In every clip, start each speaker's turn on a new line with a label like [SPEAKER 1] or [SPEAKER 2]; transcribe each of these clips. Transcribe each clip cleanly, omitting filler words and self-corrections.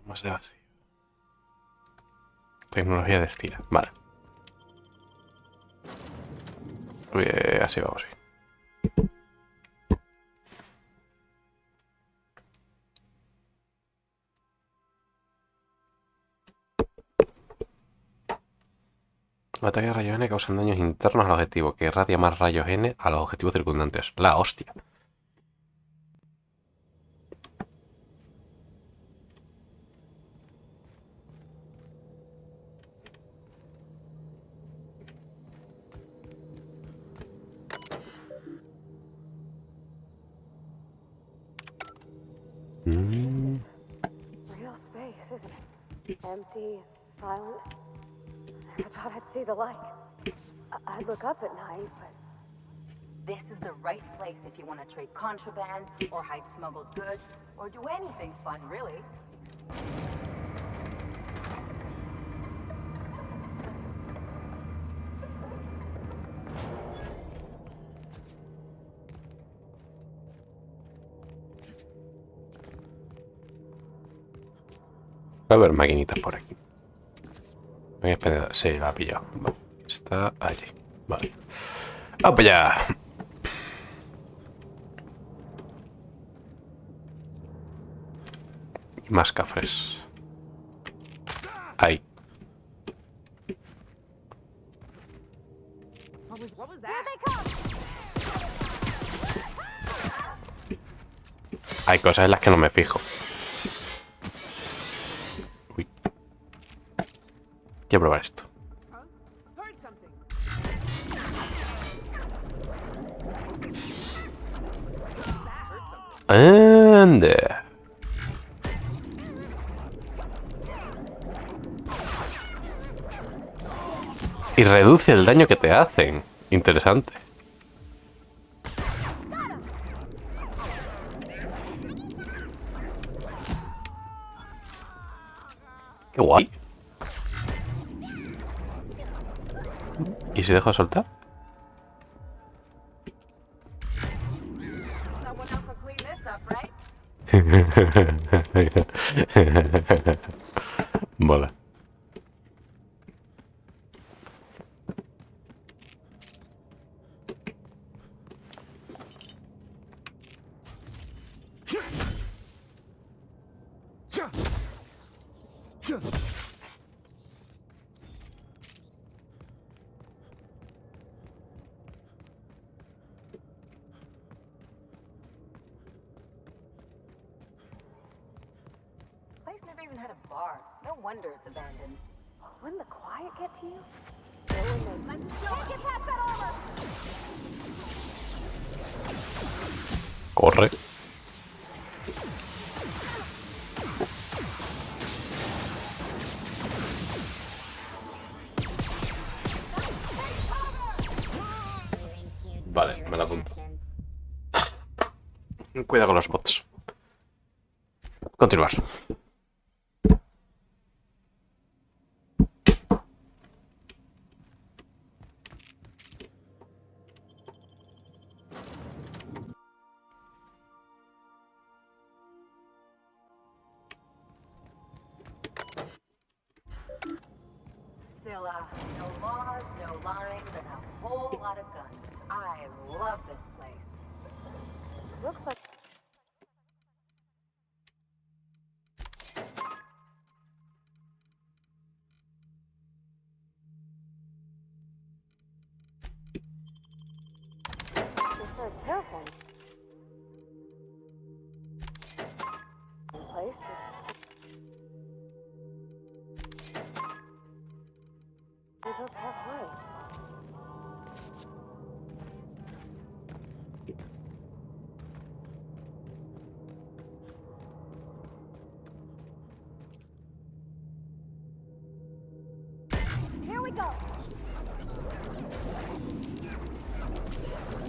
[SPEAKER 1] Más de vacío. Tecnología de estira. Vale. Así vamos. Sí. Los ataques de rayos N causan daños internos al objetivo, que irradia más rayos N a los objetivos circundantes. La hostia.
[SPEAKER 2] Real space, isn't it? Empty, silent. I thought I'd see the light. I'd look up at night, but
[SPEAKER 3] This is the right place if you want to trade contraband, or hide smuggled goods, or do anything fun, really.
[SPEAKER 1] Va a haber maquinitas por aquí. Voy a esperar. Sí, la ha pillado. Vale. Está allí. Vale. ¡Vamos allá! Y más cafres. Ahí. Hay cosas en las que no me fijo. Uy. Quiero probar esto. Anda. Y reduce el daño que te hacen. Interesante. Qué guay. ¿Y si dejo de soltar? Mola.
[SPEAKER 3] Place never even had a bar. No wonder it's abandoned.
[SPEAKER 2] Wouldn't the quiet get to you? Let's can't get past that armor!
[SPEAKER 1] Corre. Vale, me la apunto. Cuidado con los bots. Continuar.
[SPEAKER 3] Scylla, no laws, no lines, and a whole lot of guns. I love this place.
[SPEAKER 2] Looks like it's a terrible place. We both halfway. Here we go.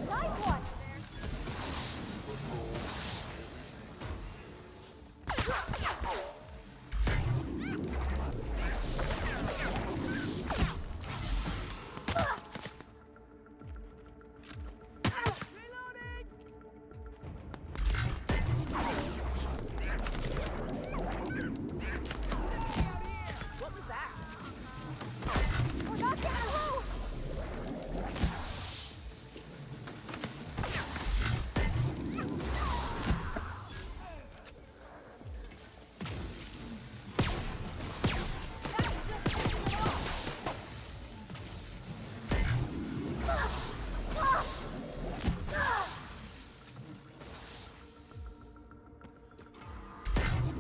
[SPEAKER 2] Nice one. We're not getting through.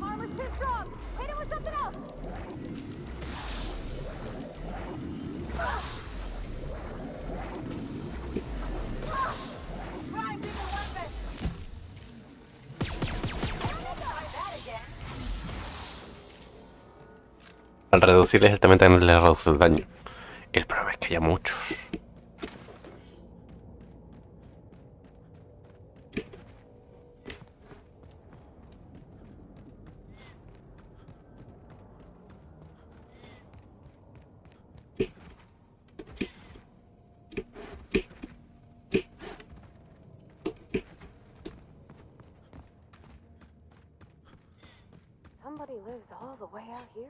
[SPEAKER 2] Armor's too strong. Hit it with something else. Prime bigger weapon. Try that again.
[SPEAKER 1] Al reducirles el también también les reduce el daño. El problema es que haya muchos.
[SPEAKER 2] Somebody lives all the way out here,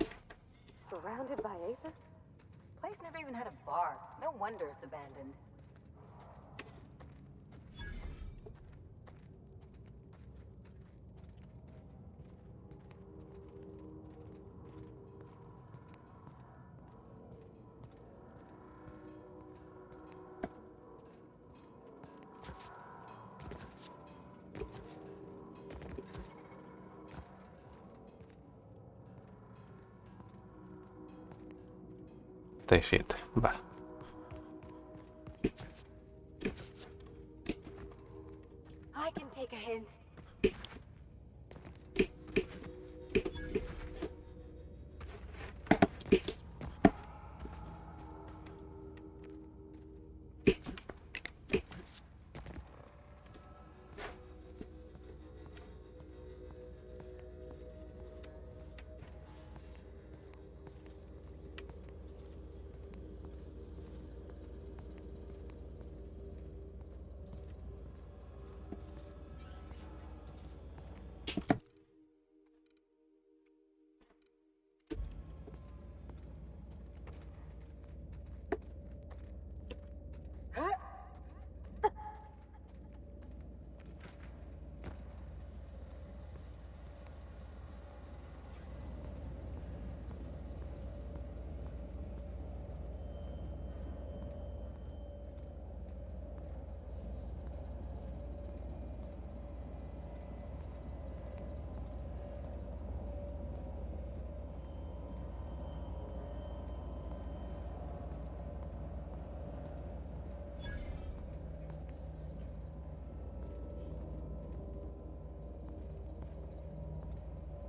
[SPEAKER 2] surrounded by Aether.
[SPEAKER 3] Place never even had a bar. No wonder it's abandoned.
[SPEAKER 1] T7, vale.
[SPEAKER 3] I can take a hint.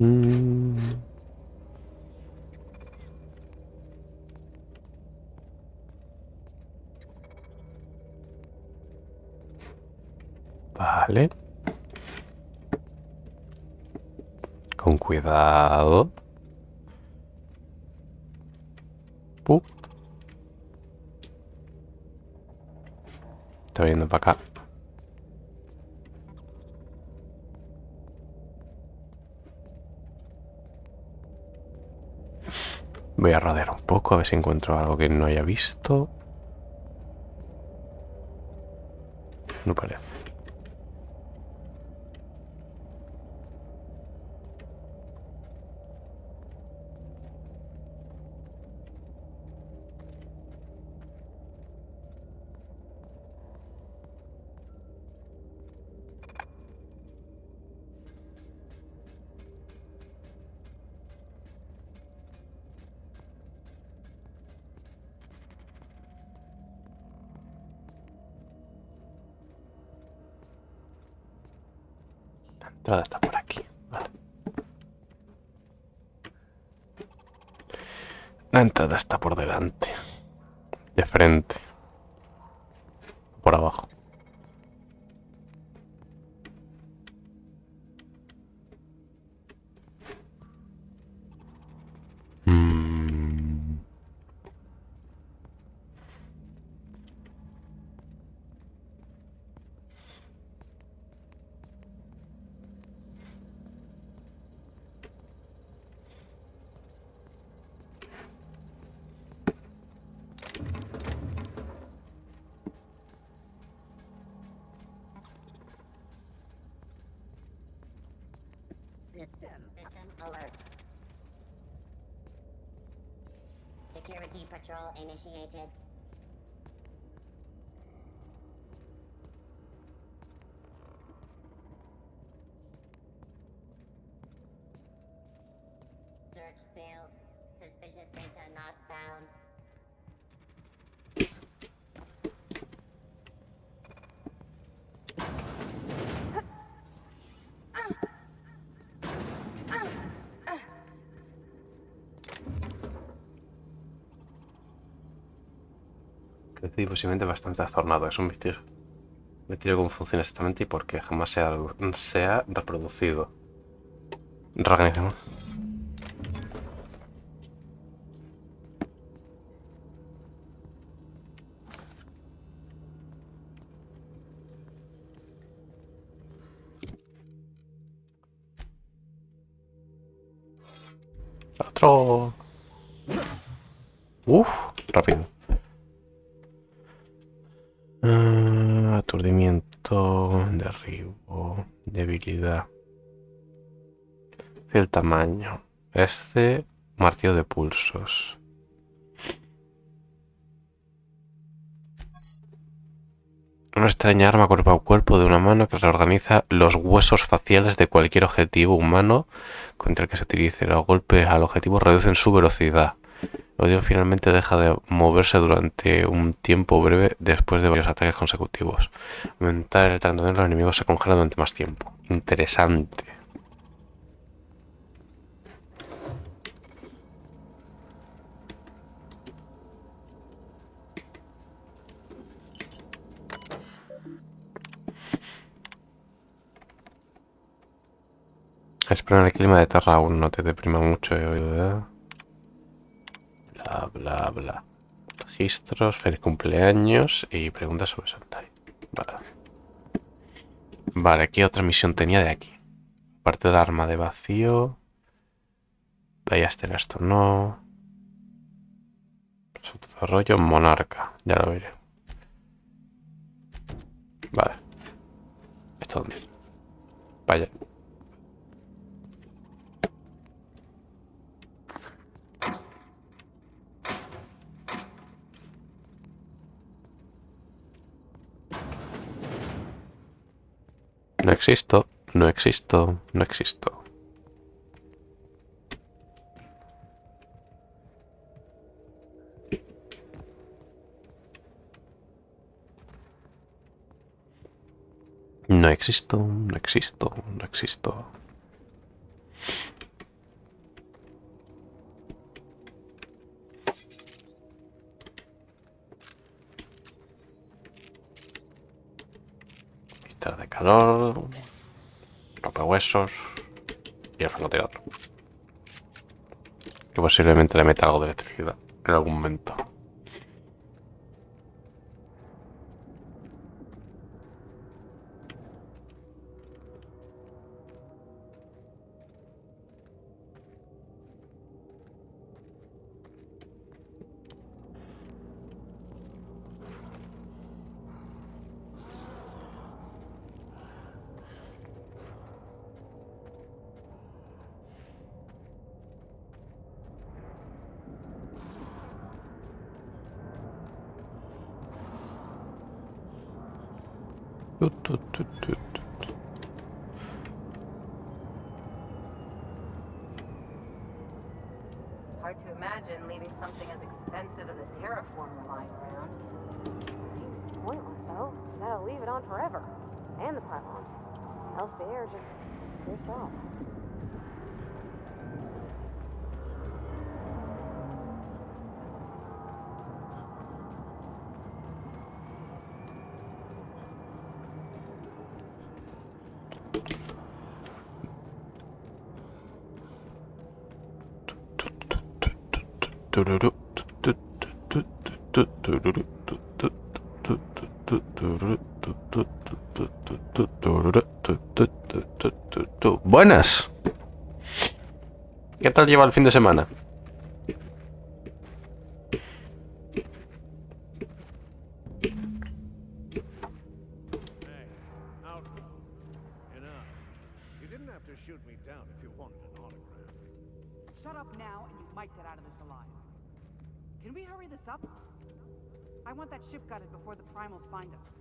[SPEAKER 1] Mm. Vale. Con cuidado. Está viniendo para acá. Voy a rodear un poco, a ver si encuentro algo que no haya visto. No parece. La entrada está por aquí. Vale. La entrada está por delante. De frente. Por abajo. Mm.
[SPEAKER 4] System alert. Security patrol initiated. Search failed. Suspicious data not found.
[SPEAKER 1] Crecí posiblemente bastante trastornado. Es un misterio. Misterio cómo funciona exactamente y por qué jamás se ha reproducido. Reorganizamos. Otro. Uf, rápido. Aturdimiento, derribo, debilidad. El tamaño. Este martillo de pulsos. Una extraña arma cuerpo a cuerpo de una mano que reorganiza los huesos faciales de cualquier objetivo humano contra el que se utilice. Los golpes al objetivo reducen su velocidad. El objetivo finalmente deja de moverse durante un tiempo breve después de varios ataques consecutivos. Aumentar el tamaño de los enemigos se congela durante más tiempo. Interesante. Espero en el clima de Terra aún no te deprima mucho, he oído, bla, bla, bla. Registros, feliz cumpleaños y preguntas sobre Sentai. Vale. Vale, aquí otra misión tenía de aquí. Parte del arma de vacío. Vaya a esto no. Desarrollo monarca. Ya lo veré. Vale. ¿Esto dónde? Vaya. No existo, no existo, no existo. No existo, no existo, no existo. filtros de calor, rompehuesos y el francotirador. Que posiblemente le meta algo de electricidad en algún momento.
[SPEAKER 3] Hard to imagine leaving something as expensive as a terraformer lying around.
[SPEAKER 2] Seems pointless, though. You gotta leave it on forever. And the pylons. Else the air just drifts off.
[SPEAKER 1] Buenas. ¿Qué tal lleva el fin de semana?
[SPEAKER 5] Shut up now and you might get out of this alive. Can we hurry this up? I want that ship gutted before the primals find us.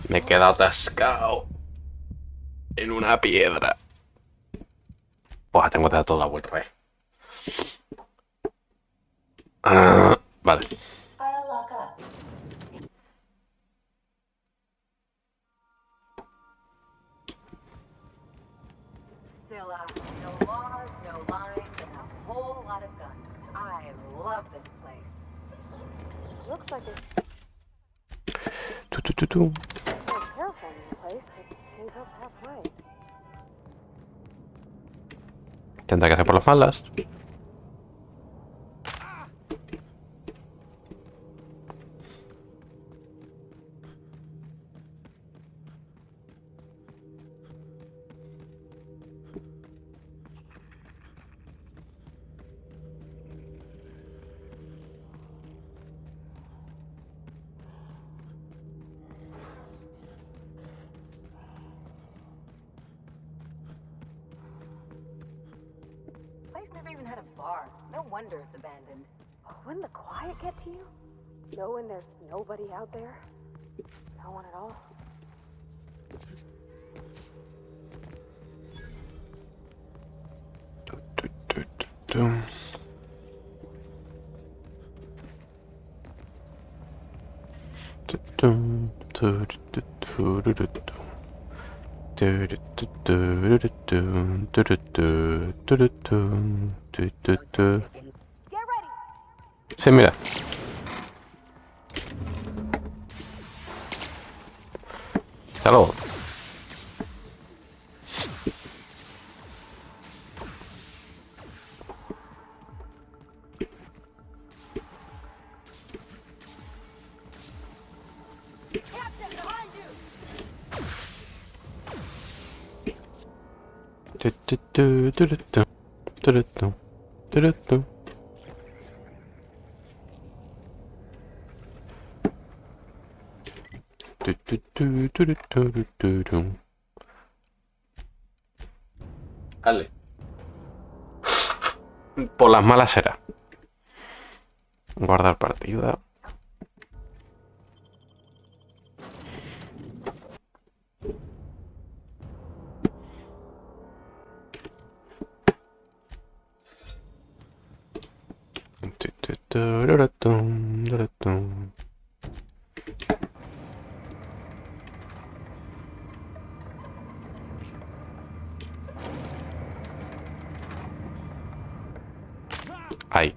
[SPEAKER 1] Me he quedado atascado en una piedra. Buah, tengo que dar toda la vuelta, vale.
[SPEAKER 4] I'll lock up.
[SPEAKER 3] Scylla, no laws, no lines, and a whole lot of guns. I love this place.
[SPEAKER 2] Looks like there's
[SPEAKER 1] Tu.
[SPEAKER 2] no terraforming the place, but came up halfway.
[SPEAKER 1] Tendrá que hacer por las malas.
[SPEAKER 3] Place never even had a bar. No wonder it's abandoned.
[SPEAKER 2] Wouldn't the quiet get to you? Knowing there's nobody out there? No one at all? Get ready!
[SPEAKER 1] Sí, mira. Hasta luego. Vale. Por las malas será. Guardar partida. Ahí.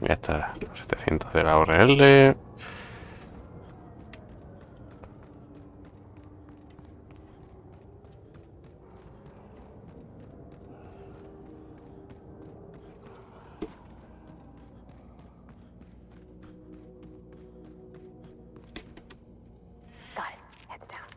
[SPEAKER 1] Ya está, 700 de la URL.
[SPEAKER 2] Got it. Heads down.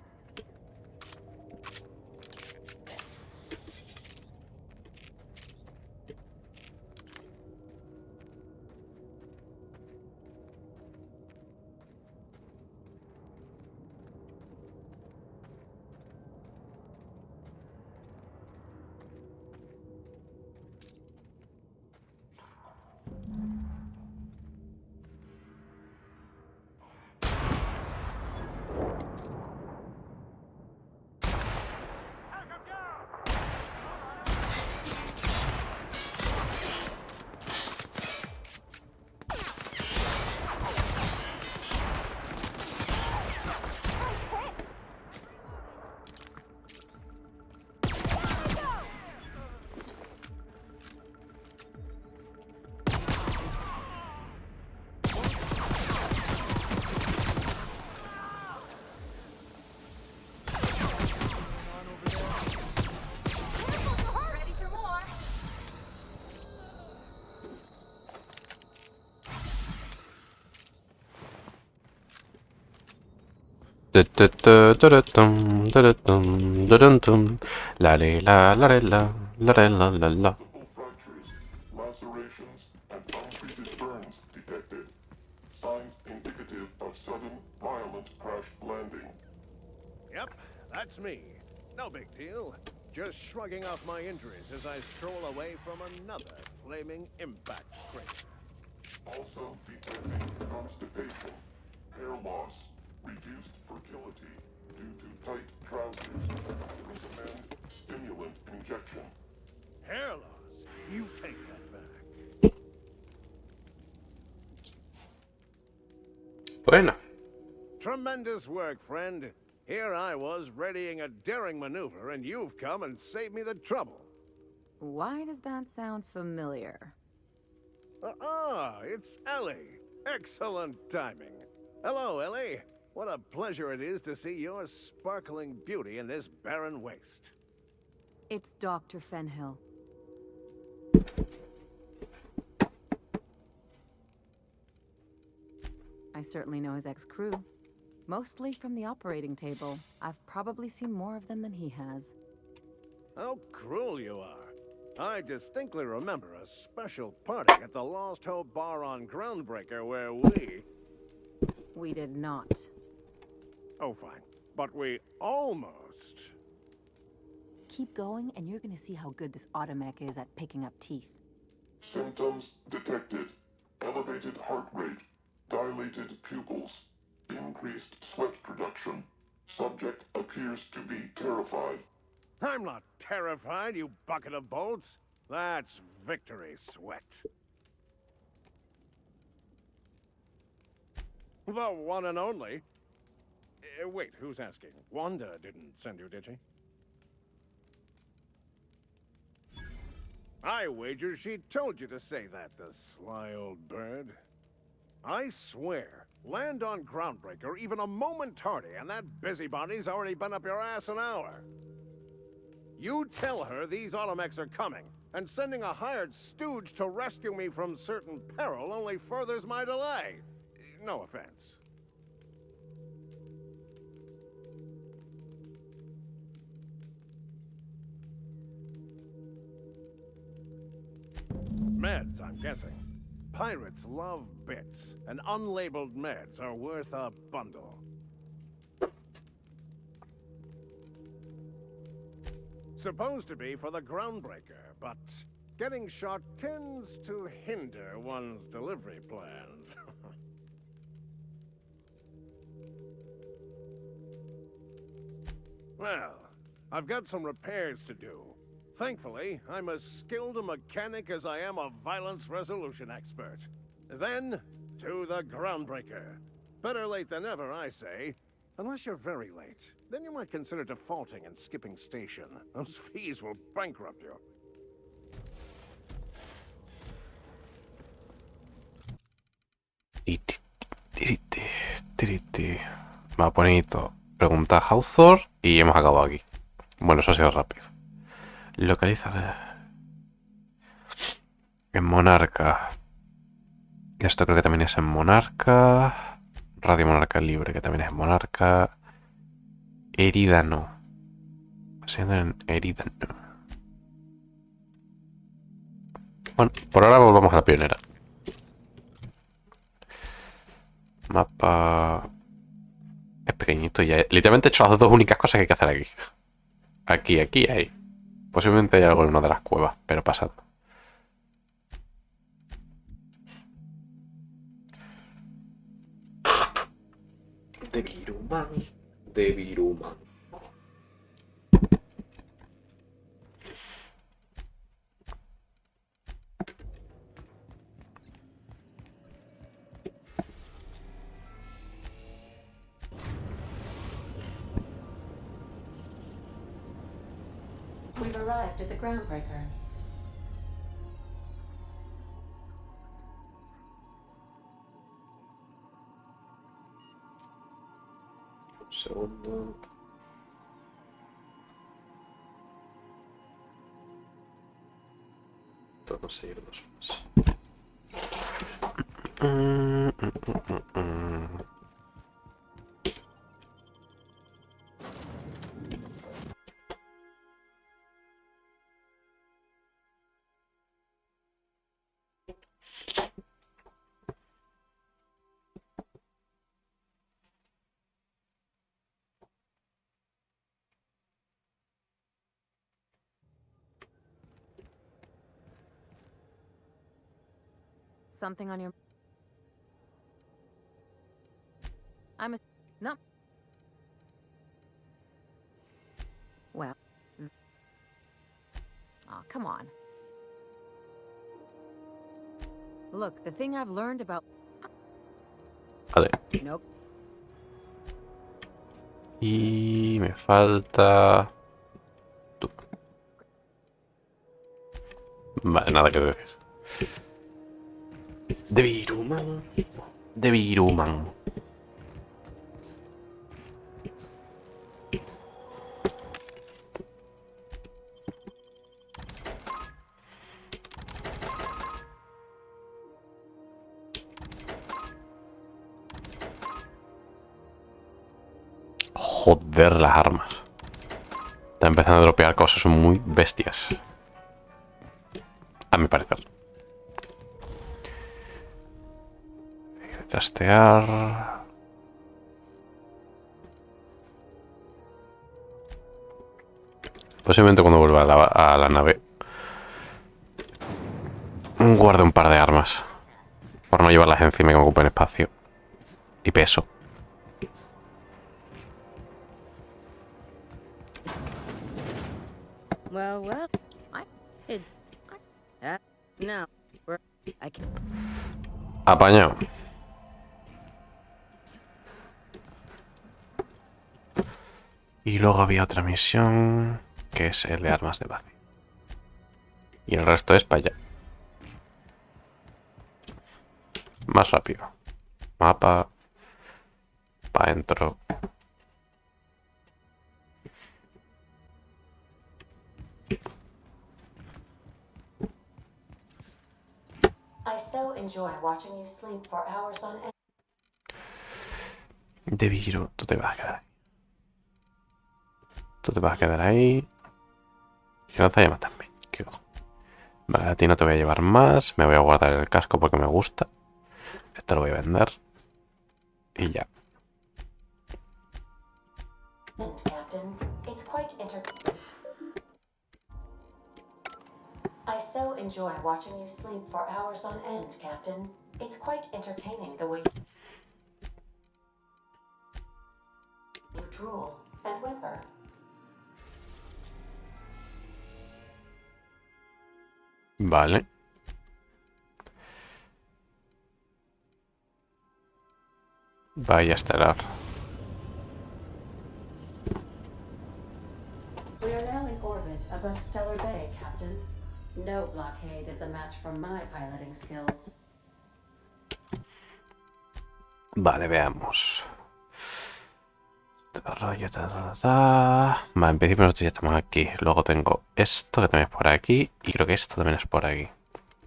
[SPEAKER 3] Ready for more?
[SPEAKER 1] La re la la re la la re la la la.
[SPEAKER 6] Multiple fractures, lacerations, and untreated burns detected. Signs indicative of sudden, violent crash landing.
[SPEAKER 7] Yep, that's me. No big deal. Just shrugging off my injuries as I stroll away from another flaming impact scrape.
[SPEAKER 6] Also detecting constipation, hair loss, reduced fertility due to tight trousers. Recommend stimulant injection.
[SPEAKER 7] Hair loss? You take that back.
[SPEAKER 1] Bueno.
[SPEAKER 7] Tremendous work, friend. Here I was readying a daring maneuver, and you've come and saved me the trouble.
[SPEAKER 8] Why does that sound familiar?
[SPEAKER 7] It's Ellie. Excellent timing. Hello, Ellie. What a pleasure it is to see your sparkling beauty in this barren waste.
[SPEAKER 8] It's Dr. Fenhill. I certainly know his ex-crew. Mostly from the operating table. I've probably seen more of them than he has.
[SPEAKER 7] How cruel you are. I distinctly remember a special party at the Lost Hope Bar on Groundbreaker where
[SPEAKER 8] We did not.
[SPEAKER 7] Oh, fine. But we almost...
[SPEAKER 8] Keep going, and you're gonna see how good this automech is at picking up teeth.
[SPEAKER 6] Symptoms detected. Elevated heart rate, dilated pupils, increased sweat production. Subject appears to be terrified.
[SPEAKER 7] I'm not terrified, you bucket of bolts. That's victory sweat. The one and only. Wait, who's asking? Wanda didn't send you, did she? I wager she told you to say that, the sly old bird. I swear, land on Groundbreaker even a moment tardy, and that busybody's already been up your ass an hour. You tell her these automechs are coming, and sending a hired stooge to rescue me from certain peril only furthers my delay. No offense. Meds, I'm guessing. Pirates love bits, and unlabeled meds are worth a bundle. Supposed to be for the Groundbreaker, but getting shot tends to hinder one's delivery plans. Well, I've got some repairs to do. Thankfully, I'm as skilled a mechanic as I am a violence resolution expert. Then, To the groundbreaker. Better late than never, I say. Unless you're very late. Then you might consider defaulting and skipping station. Those fees will bankrupt you.
[SPEAKER 1] Va bonito. Pregunta a Hawthorne y hemos acabado aquí. Bueno, eso ha sido rápido. Localiza en Monarca. Esto creo que también es en Monarca. Radio Monarca Libre, que también es en Monarca. Herida no. En herida no. Bueno, por ahora volvamos a la pionera. Mapa... Es pequeñito ya. Literalmente he hecho las dos únicas cosas que hay que hacer aquí. Aquí y ahí. Posiblemente hay algo en una de las cuevas, pero pasando. De Viruman. De Viruman.
[SPEAKER 8] We've arrived at the groundbreaker.
[SPEAKER 1] Un segundo. Tengo que conseguir dos más.
[SPEAKER 8] Something on your... I'm a... No. Well... Oh, come on. Look, the thing I've learned about...
[SPEAKER 1] Vale.
[SPEAKER 8] Nope.
[SPEAKER 1] Y me falta... tú. Vale, nada que decir. De Viruman. De Viruman. Joder, las armas. Está empezando a dropear cosas muy bestias. A mi parecer. Hay que trastear. Posiblemente cuando vuelva a la nave guarde un par de armas. Por no llevarlas encima y que me ocupen espacio. Y peso.
[SPEAKER 8] Well, no, I can...
[SPEAKER 1] Apañado. Y luego había otra misión, que es el de armas de vacío. Y el resto es para allá. Más rápido. Mapa. Para adentro.
[SPEAKER 9] I so enjoy watching you sleep for hours on end.
[SPEAKER 1] De Viro, tú te vas a quedar ahí. Tú te vas a quedar ahí. Y lanzallamas también. Qué ojo. Vale, a ti no te voy a llevar más. Me voy a guardar el casco porque me gusta. Esto lo voy a vender. Y ya.
[SPEAKER 9] Captain, it's quite I so enjoy watching you sleep for hours on end, Captain. It's quite entertaining the way you drool and whimper.
[SPEAKER 1] Vale. Vaya estelar.
[SPEAKER 9] We are now in orbit above Stellar Bay, Captain. No blockade is a match for my piloting skills.
[SPEAKER 1] Vale, veamos. Desarrollo, Vale, en principio nosotros ya estamos aquí. Luego tengo esto que también es por aquí. Y creo que esto también es por aquí.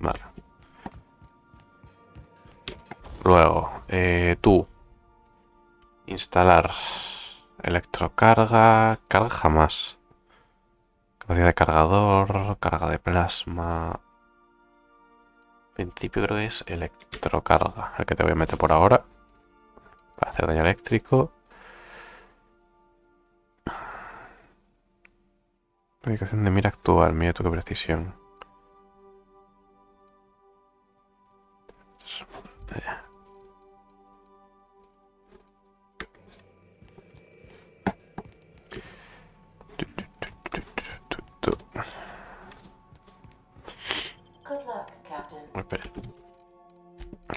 [SPEAKER 1] Vale. Luego, tú. Instalar electrocarga. Carga jamás. Capacidad de cargador. Carga de plasma. En principio creo que es electrocarga. El que te voy a meter por ahora. Para hacer daño eléctrico. Ubicación de mira actual. Mira tu qué precisión.
[SPEAKER 9] Good luck, Captain.
[SPEAKER 1] Espera.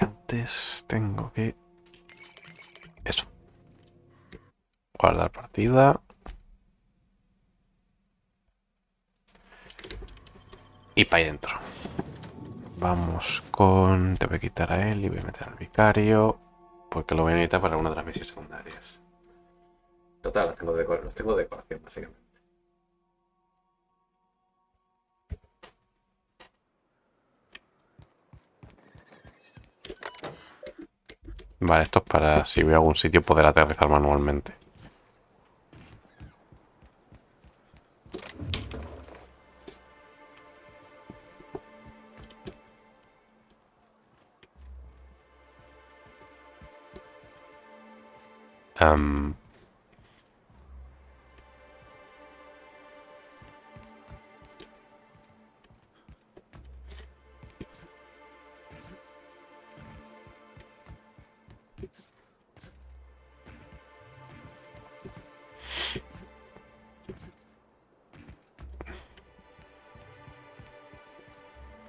[SPEAKER 1] Antes tengo que... Eso. Guardar partida. Y para adentro. Vamos con... Te voy a quitar a él y voy a meter al vicario. Porque lo voy a necesitar para una de las misiones secundarias. Total, los tengo de decoración, básicamente. Vale, esto es para si voy a algún sitio poder aterrizar manualmente.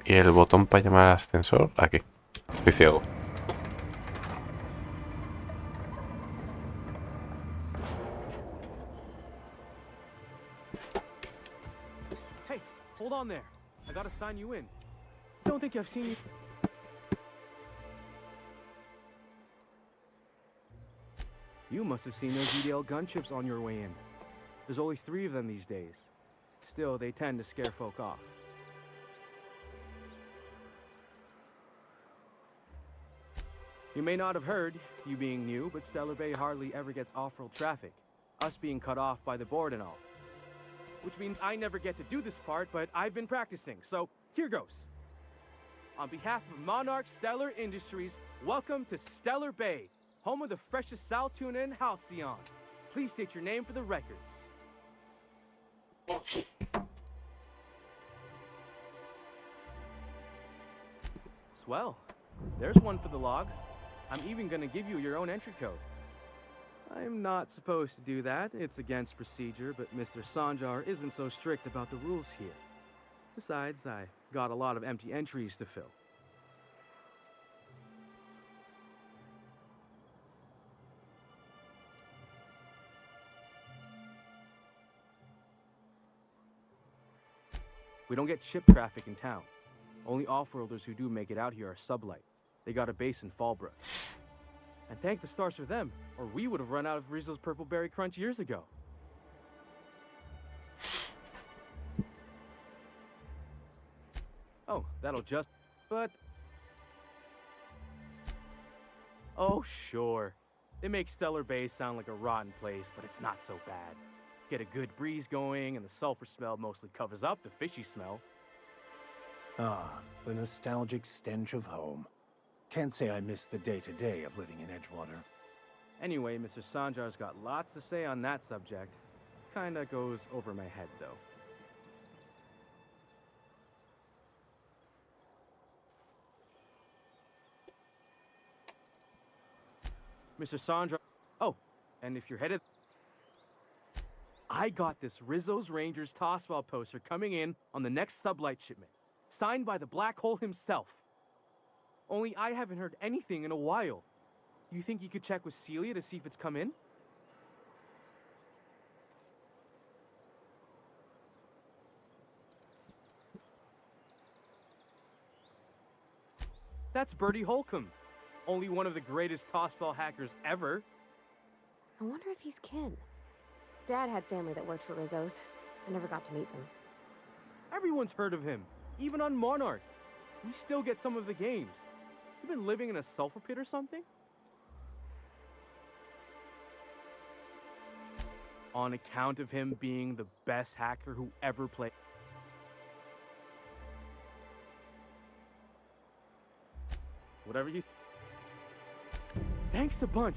[SPEAKER 1] Y el botón para llamar al ascensor, aquí. Estoy ciego.
[SPEAKER 10] Hey, hold on there. I gotta sign you in. Don't think I've seen you. You must have seen those EDL gunships on your way in. There's only 3 of them these days. Still, they tend to scare folk off. You may not have heard, you being new, but Stellar Bay hardly ever gets off-road traffic, us being cut off by the board and all. Which means I never get to do this part, but I've been practicing, so here goes. On behalf of Monarch Stellar Industries, welcome to Stellar Bay, home of the freshest sal tuna and halcyon. Please state your name for the records. Swell. There's one for the logs. I'm even gonna give you your own entry code. I'm not supposed to do that. It's against procedure, but Mr. Sanjar isn't so strict about the rules here. Besides, I got a lot of empty entries to fill. We don't get ship traffic in town. Only off-worlders who do make it out here are sublight. They got a base in Fallbrook. And thank the stars for them, or we would have run out of Rizzo's Purple Berry Crunch years ago. Oh, that'll just... but... Oh, sure. They make Stellar Bay sound like a rotten place, but it's not so bad. Get a good breeze going, and the sulfur smell mostly covers up the fishy smell.
[SPEAKER 7] Ah, the nostalgic stench of home. Can't say I miss the day-to-day of living in Edgewater.
[SPEAKER 10] Anyway, Mr. Sanjar's got lots to say on that subject. Kinda goes over my head, though. Mr. Sandra... Oh, and if you're headed... I got this Rizzo's Rangers Tossball poster coming in on the next sublight shipment. Signed by the Black Hole himself. Only I haven't heard anything in a while. You think you could check with Celia to see if it's come in? That's Bertie Holcomb, only one of the greatest tossball hackers ever.
[SPEAKER 2] I wonder if he's kin. Dad had family that worked for Rizzo's. I never got to meet them.
[SPEAKER 10] Everyone's heard of him, even on Monarch. We still get some of the games. You been living in a sulfur pit or something? On account of him being the best hacker who ever played. Whatever you... Thanks a bunch.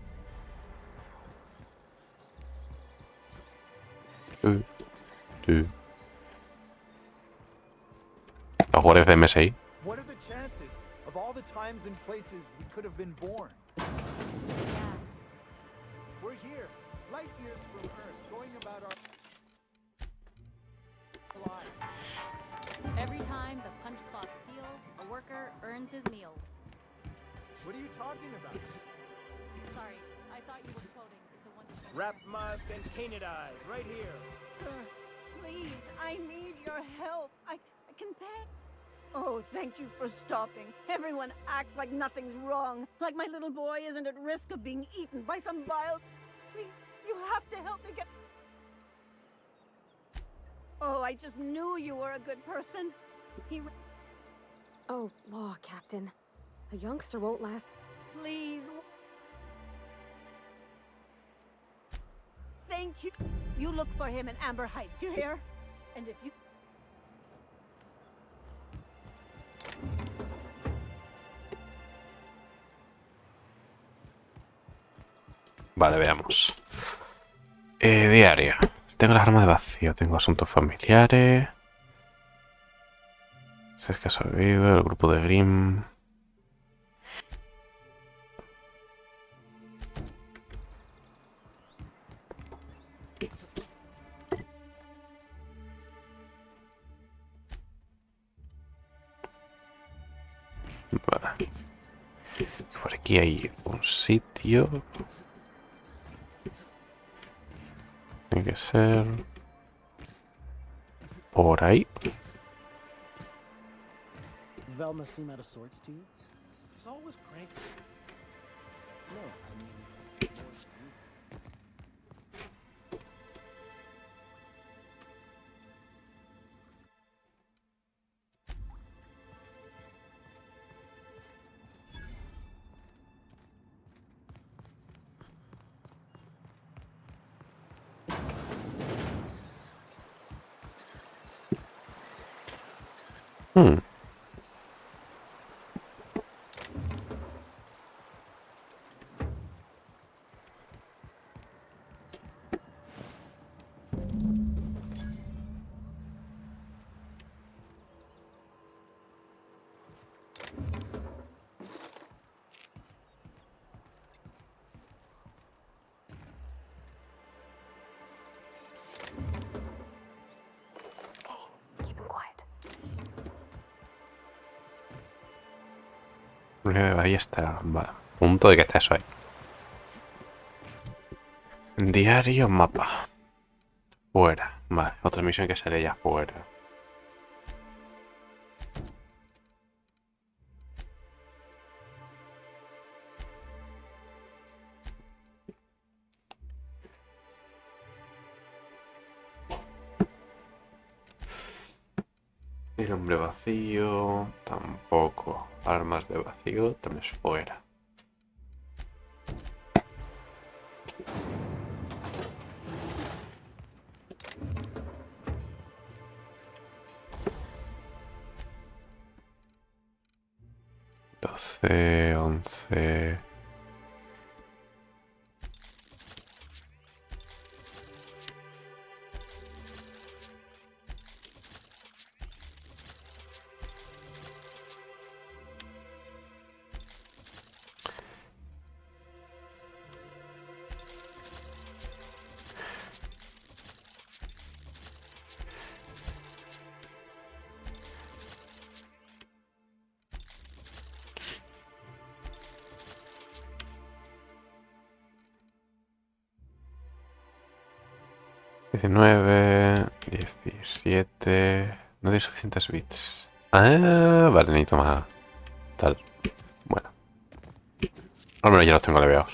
[SPEAKER 1] What if MSI?
[SPEAKER 11] What are the chances of all the times and places we could have been born? We're here, light years from Earth, going about our lives.
[SPEAKER 8] Every time the punch clock peals, a worker earns his meals.
[SPEAKER 11] What are you talking about?
[SPEAKER 8] Sorry, I thought you were quoting. It's a wonderful...
[SPEAKER 11] Wrap mask and painted eyes, right here.
[SPEAKER 12] Sir, please, I need your help. I can pay. Oh, thank you for stopping. Everyone acts like nothing's wrong. Like my little boy isn't at risk of being eaten by some vile... Please, you have to help me get... Oh, I just knew you were a good person.
[SPEAKER 2] Oh, law, Captain. A youngster won't last...
[SPEAKER 12] Please. Thank you. You look for him in Amber Heights, you hear? And if you...
[SPEAKER 1] Vale, veamos. Diario. Tengo las armas de vacío, tengo asuntos familiares. Si es que has oído, el grupo de Grimm. Vale. Por aquí hay un sitio. Tiene que ser por ahí.
[SPEAKER 13] Velma seem out of sorts to you?
[SPEAKER 11] She's always cranky.
[SPEAKER 13] No, I mean... Ahí está, vale. Punto de que está eso ahí. Diario, mapa. Fuera. Vale, otra misión que sale ya fuera. El hombre vacío, tampoco. Armas de vacío, también es fuera. Doce, 11...
[SPEAKER 1] 19, 17... No hay suficientes bits. Ah, vale, necesito más. Tal. Bueno. Al menos ya los tengo leveados.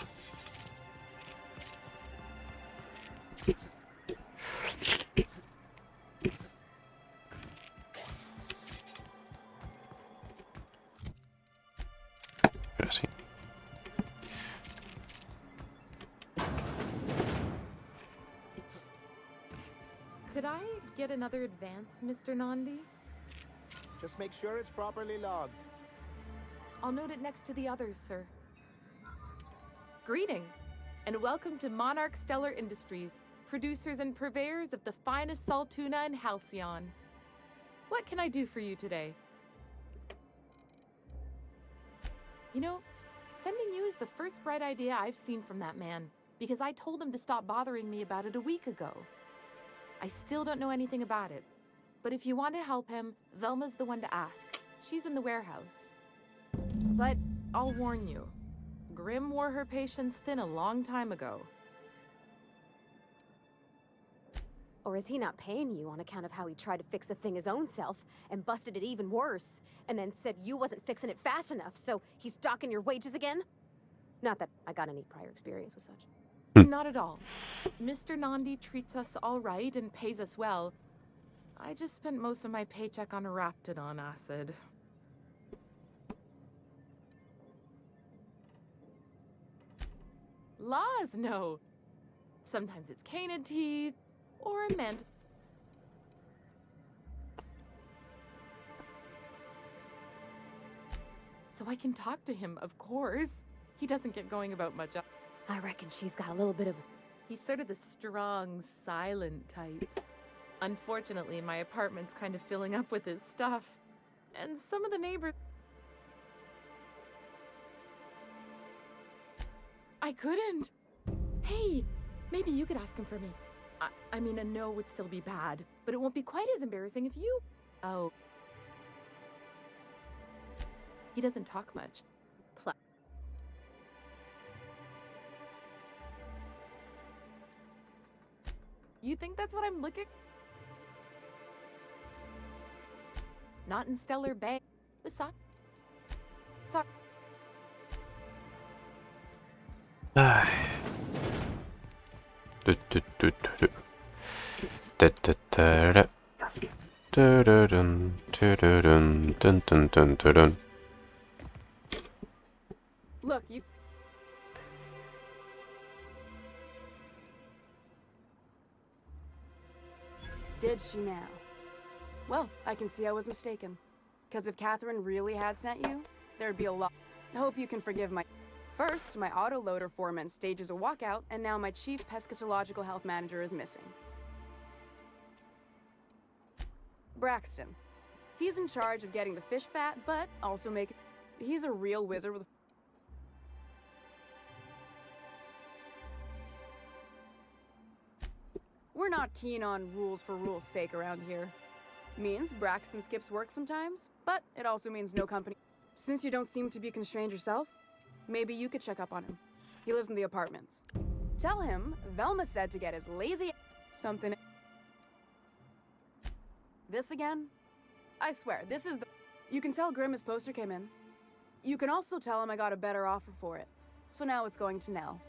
[SPEAKER 1] Pero sí.
[SPEAKER 14] Could I get another advance, Mr. Nandi?
[SPEAKER 11] Just make sure it's properly logged.
[SPEAKER 14] I'll note it next to the others, sir. Greetings, and welcome to Monarch Stellar Industries, producers and purveyors of the finest salt tuna in Halcyon. What can I do for you today? You know, sending you is the first bright idea I've seen from that man, because I told him to stop bothering me about it a week ago. I still don't know anything about it, but if you want to help him, Velma's the one to ask. She's in the warehouse. But I'll warn you, Grimm wore her patience thin a long time ago.
[SPEAKER 2] Or is he not paying you on account of how he tried to fix the thing his own self and busted it even worse, and then said you wasn't fixing it fast enough, so he's docking your wages again? Not that I got any prior experience with such.
[SPEAKER 14] Not at all. Mr. Nandi treats us all right and pays us well. I just spent most of my paycheck on Raptidon acid. Laws, no. Sometimes it's canid teeth, or a mint. So I can talk to him, of course. He doesn't get going about much.
[SPEAKER 2] I reckon she's got a little bit of...
[SPEAKER 14] He's sort of the strong, silent type. Unfortunately, my apartment's kind of filling up with his stuff. And some of the neighbors... I couldn't. Hey, maybe you could ask him for me. I mean, a no would still be bad, but it won't be quite as embarrassing if you... Oh. He doesn't talk much. You think that's what I'm looking? Not in Stellar Bay. Besides... Sorry.
[SPEAKER 1] Ay.
[SPEAKER 15] Look, you... Did she now? Well, I can see I was mistaken. Because if Catherine really had sent you, there'd be a lot. I hope you can forgive my... First, my autoloader foreman stages a walkout, and now my chief pescatological health manager is missing. Braxton. He's in charge of getting the fish fat, but also making... He's a real wizard with... We're not keen on rules for rules' sake around here. Means Braxton skips work sometimes, but it also means no company. Since you don't seem to be constrained yourself, maybe you could check up on him. He lives in the apartments. Tell him Velma said to get his lazy something. This again? I swear, this is the... You can tell Grimm his poster came in. You can also tell him I got a better offer for it. So now it's going to Nell.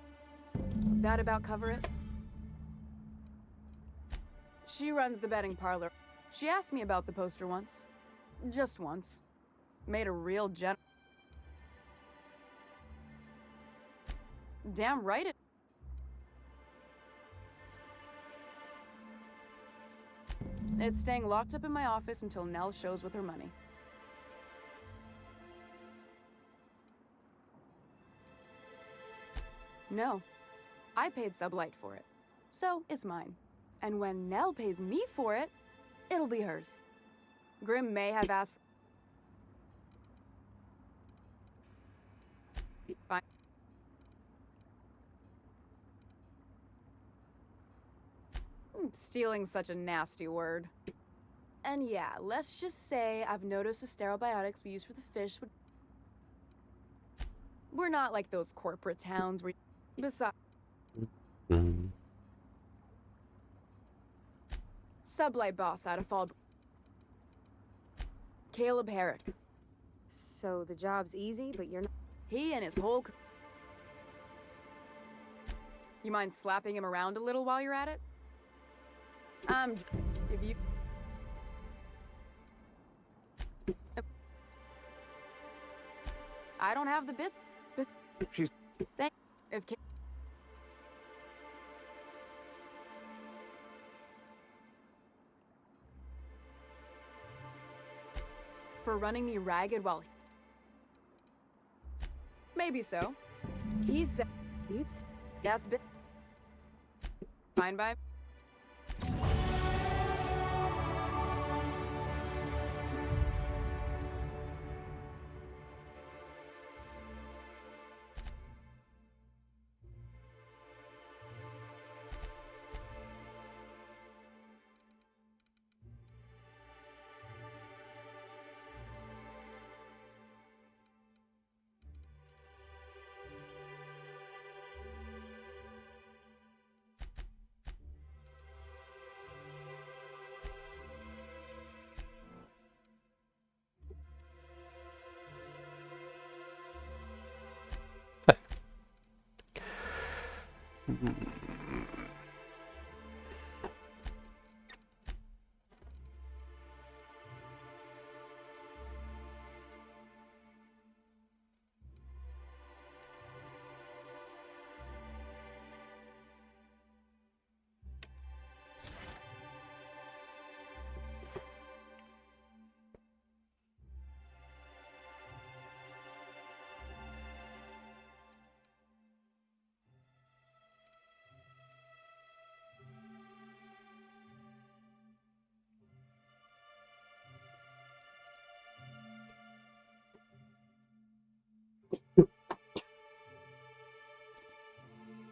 [SPEAKER 15] That about cover it? She runs the betting parlor. She asked me about the poster once. Just once. Made a real Damn right it. It's staying locked up in my office until Nell shows with her money. No. I paid Sublight for it. So, it's mine. And when Nell pays me for it, it'll be hers. Grimm may have asked for... Fine. Stealing's such a nasty word. And yeah, let's just say I've noticed the sterile biotics we use for the fish would... We're not like those corporate towns where... Besides... sublight boss out of Fall. Caleb Herrick.
[SPEAKER 2] So the job's easy, but you're not.
[SPEAKER 15] He and his whole. You mind slapping him around a little while you're at it? If you. I don't have the bit.
[SPEAKER 7] She's.
[SPEAKER 15] If. For running me ragged while. Maybe so. He's. That's bit. Fine by.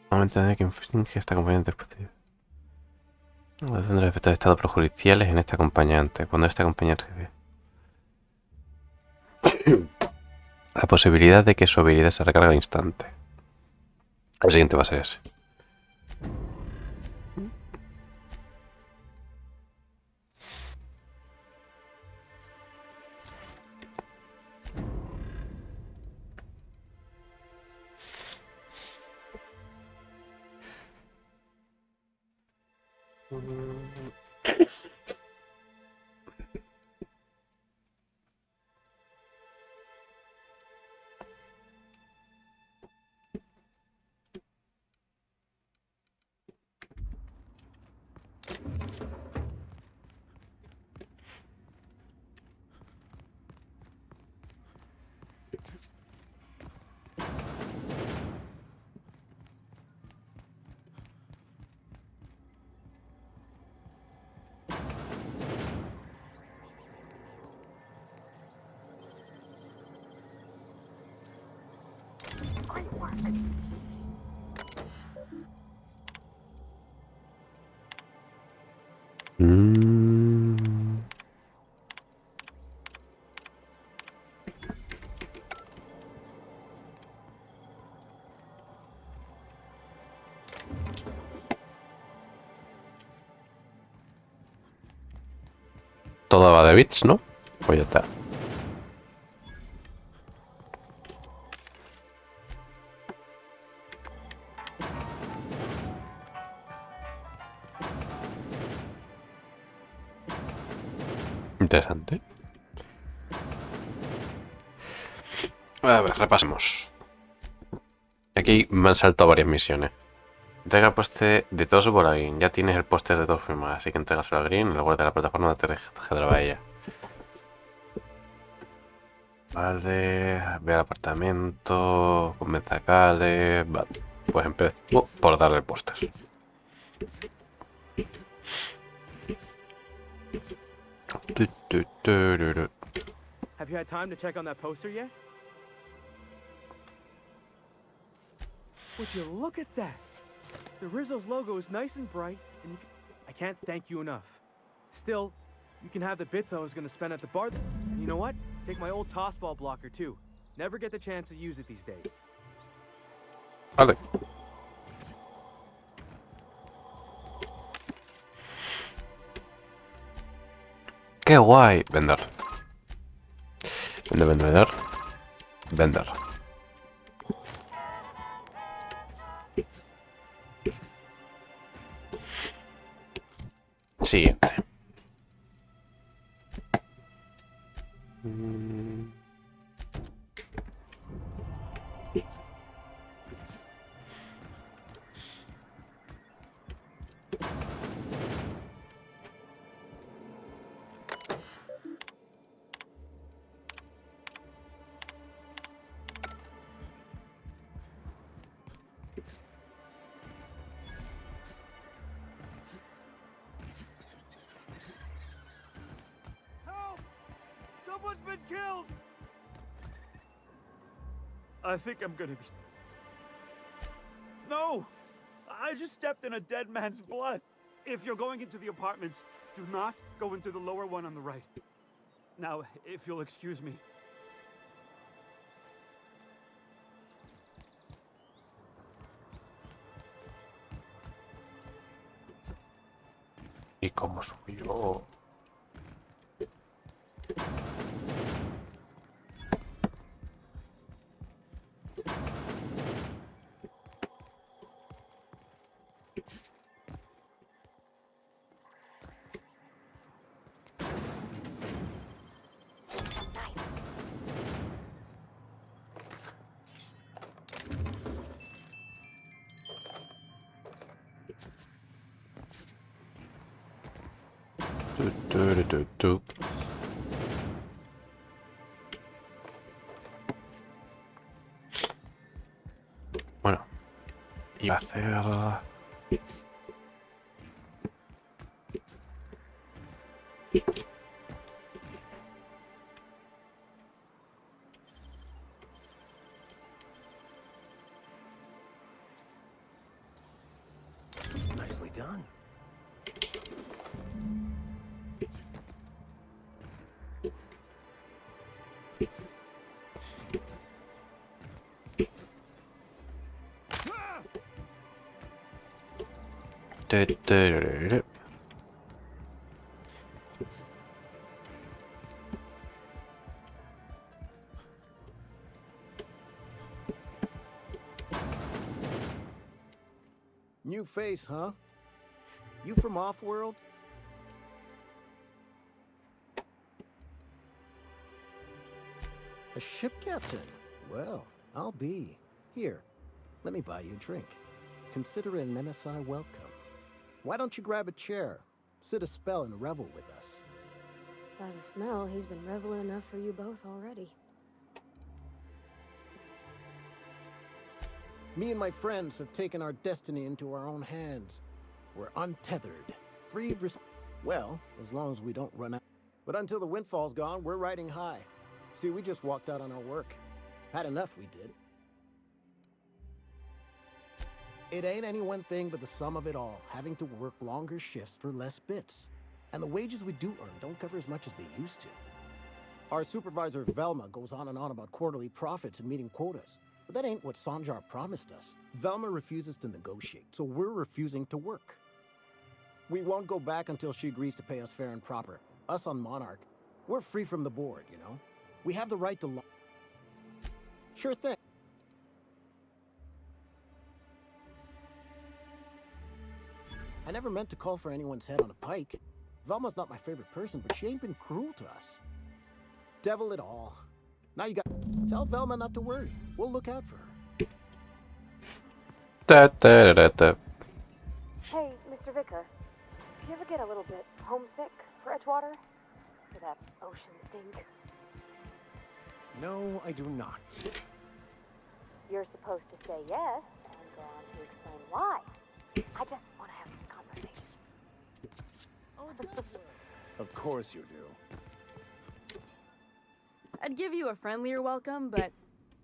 [SPEAKER 1] Vamos a entender que infringe esta acompañante después de... No tendrá efectos de estado perjudiciales en este acompañante. Cuando este acompañante recibe la posibilidad de que su habilidad se recargue al instante. El siguiente va a ser ese. Todo va de bits, ¿no? Pues ya está. Interesante. A ver, repasemos. Aquí me han saltado varias misiones. Entrega póster de todo su por ahí. Ya tienes el póster de todos firmados, así que entregaselo a Green y luego de la plataforma te registrará a ella. Vale, ve al apartamento, convence a Cale. Vale, pues empezó por darle el póster.
[SPEAKER 10] Have you had time to check on that poster yet? Would you look at that? The Rizzo's logo is nice and bright, and I can't thank you enough. Still, you can have the bits I was going to spend at the bar. And you know what? Take my old tossball blocker too. Never get the chance to use it these days.
[SPEAKER 1] Vale. ¡Qué guay! Vender. Vender. Vender. Siguiente.
[SPEAKER 11] Someone's been killed! I think I'm gonna be... No! I just stepped in a dead man's blood. If you're going into the apartments, do not go into the lower one on the right. Now, if you'll excuse me.
[SPEAKER 1] ¿Y cómo subió? Bueno, iba a hacer...
[SPEAKER 7] Nicely done. New face, huh? You from off-world? A ship captain? Well, I'll be. Here, let me buy you a drink. Consider it an MSI welcome. Why don't you grab a chair, sit a spell and revel with us?
[SPEAKER 2] By the smell, he's been reveling enough for you both already.
[SPEAKER 7] Me and my friends have taken our destiny into our own hands. We're untethered, free of well, as long as we don't run out. But until the windfall's gone, we're riding high. See, we just walked out on our work. Had enough, we did. It ain't any one thing but the sum of it all, having to work longer shifts for less bits. And the wages we do earn don't cover as much as they used to. Our supervisor, Velma, goes on and on about quarterly profits and meeting quotas. But that ain't what Sanjar promised us. Velma refuses to negotiate, so we're refusing to work. We won't go back until she agrees to pay us fair and proper. Us on Monarch, we're free from the board, you know? We have the right to Sure thing. I never meant to call for anyone's head on a pike. Velma's not my favorite person, but she ain't been cruel to us. Devil it all. Now you got... Tell Velma not to worry. We'll look out for her.
[SPEAKER 2] Hey, Mr. Vicar. Do you ever get a little bit homesick for Edgewater? For that ocean stink?
[SPEAKER 7] No, I do not.
[SPEAKER 2] You're supposed to say yes and go on to explain why. I just want to have this conversation.
[SPEAKER 7] Of course you do.
[SPEAKER 15] I'd give you a friendlier welcome, but...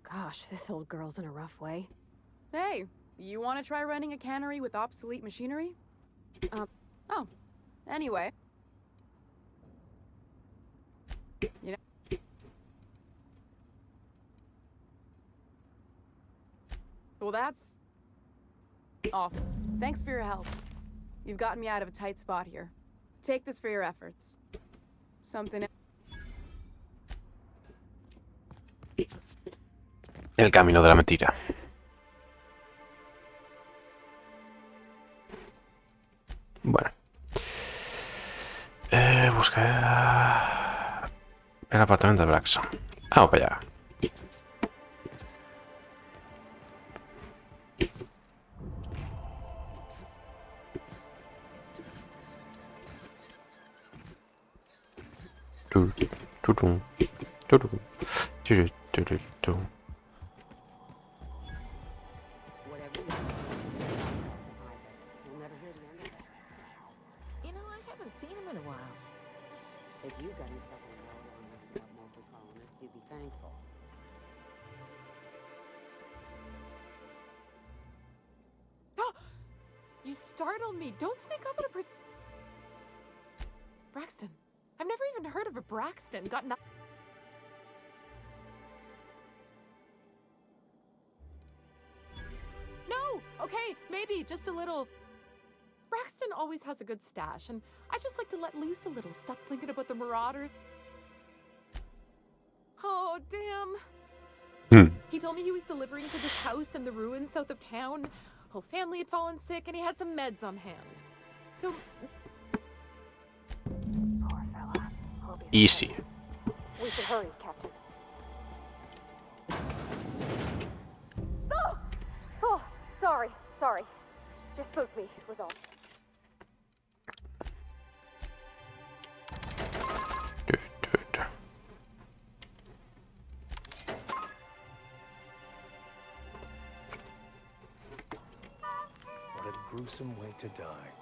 [SPEAKER 2] Gosh, this old girl's in a rough way.
[SPEAKER 15] Hey, you want to try running a cannery with obsolete machinery? Oh, anyway. You know... Well, that's... off. Thanks for your help. You've gotten me out of a tight spot here. Take this for your efforts. Something.
[SPEAKER 1] El camino de la mentira. Bueno. Buscar el apartamento de Blackson. Vamos para allá.
[SPEAKER 14] You know, I haven't seen him in a while.
[SPEAKER 16] If you've gotten stuck in a row long enough without mostly colonists, you'd be thankful.
[SPEAKER 14] You startled me. Don't sneak up on a person. Braxton. I've never even heard of a Braxton. Got no. No! Okay, maybe just a little. Braxton always has a good stash, and I just like to let loose a little. Stop thinking about the Marauder. Oh, damn. He told me he was delivering to this house in the ruins south of town. Whole family had fallen sick, and he had some meds on hand. So...
[SPEAKER 2] Poor fella.
[SPEAKER 1] Easy.
[SPEAKER 2] We should hurry, Captain. Oh! Oh, sorry. Just spooked me, was all.
[SPEAKER 7] What a gruesome way to die.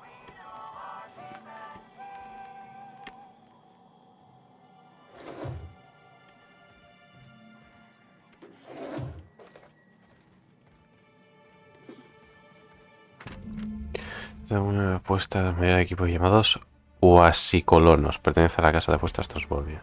[SPEAKER 1] Una apuesta de mayoría de equipos llamados Oasicolonos. Pertenece a la casa de apuestas Trosbolvia.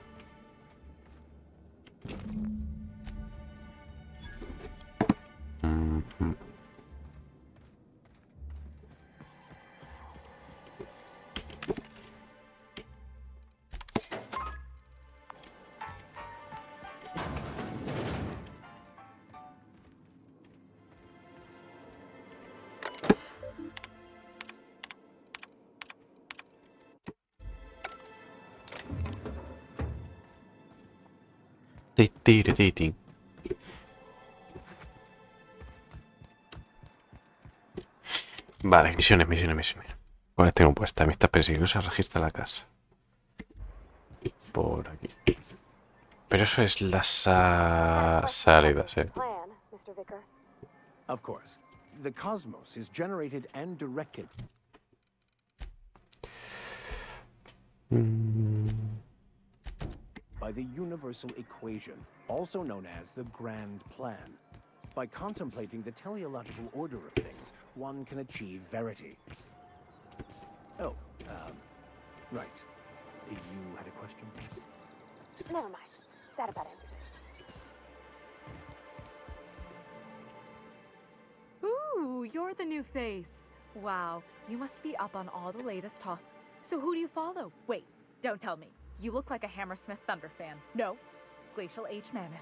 [SPEAKER 1] Vale, misiones. ¿Cuáles tengo puestas? Amistad peligrosa, registra la casa. Por aquí. Pero eso es la salida, ¿eh?
[SPEAKER 7] Of course. The cosmos is generated and directed. By the universal equation, also known as the Grand Plan. By contemplating the teleological order of things, one can achieve verity. Oh, right. You had a question?
[SPEAKER 2] Never mind. That about answers it.
[SPEAKER 8] Ooh, you're the new face. Wow, you must be up on all the latest toss. So who do you follow? Wait, don't tell me. You look like a Hammersmith Thunder fan. No, Glacial H. Mammoth.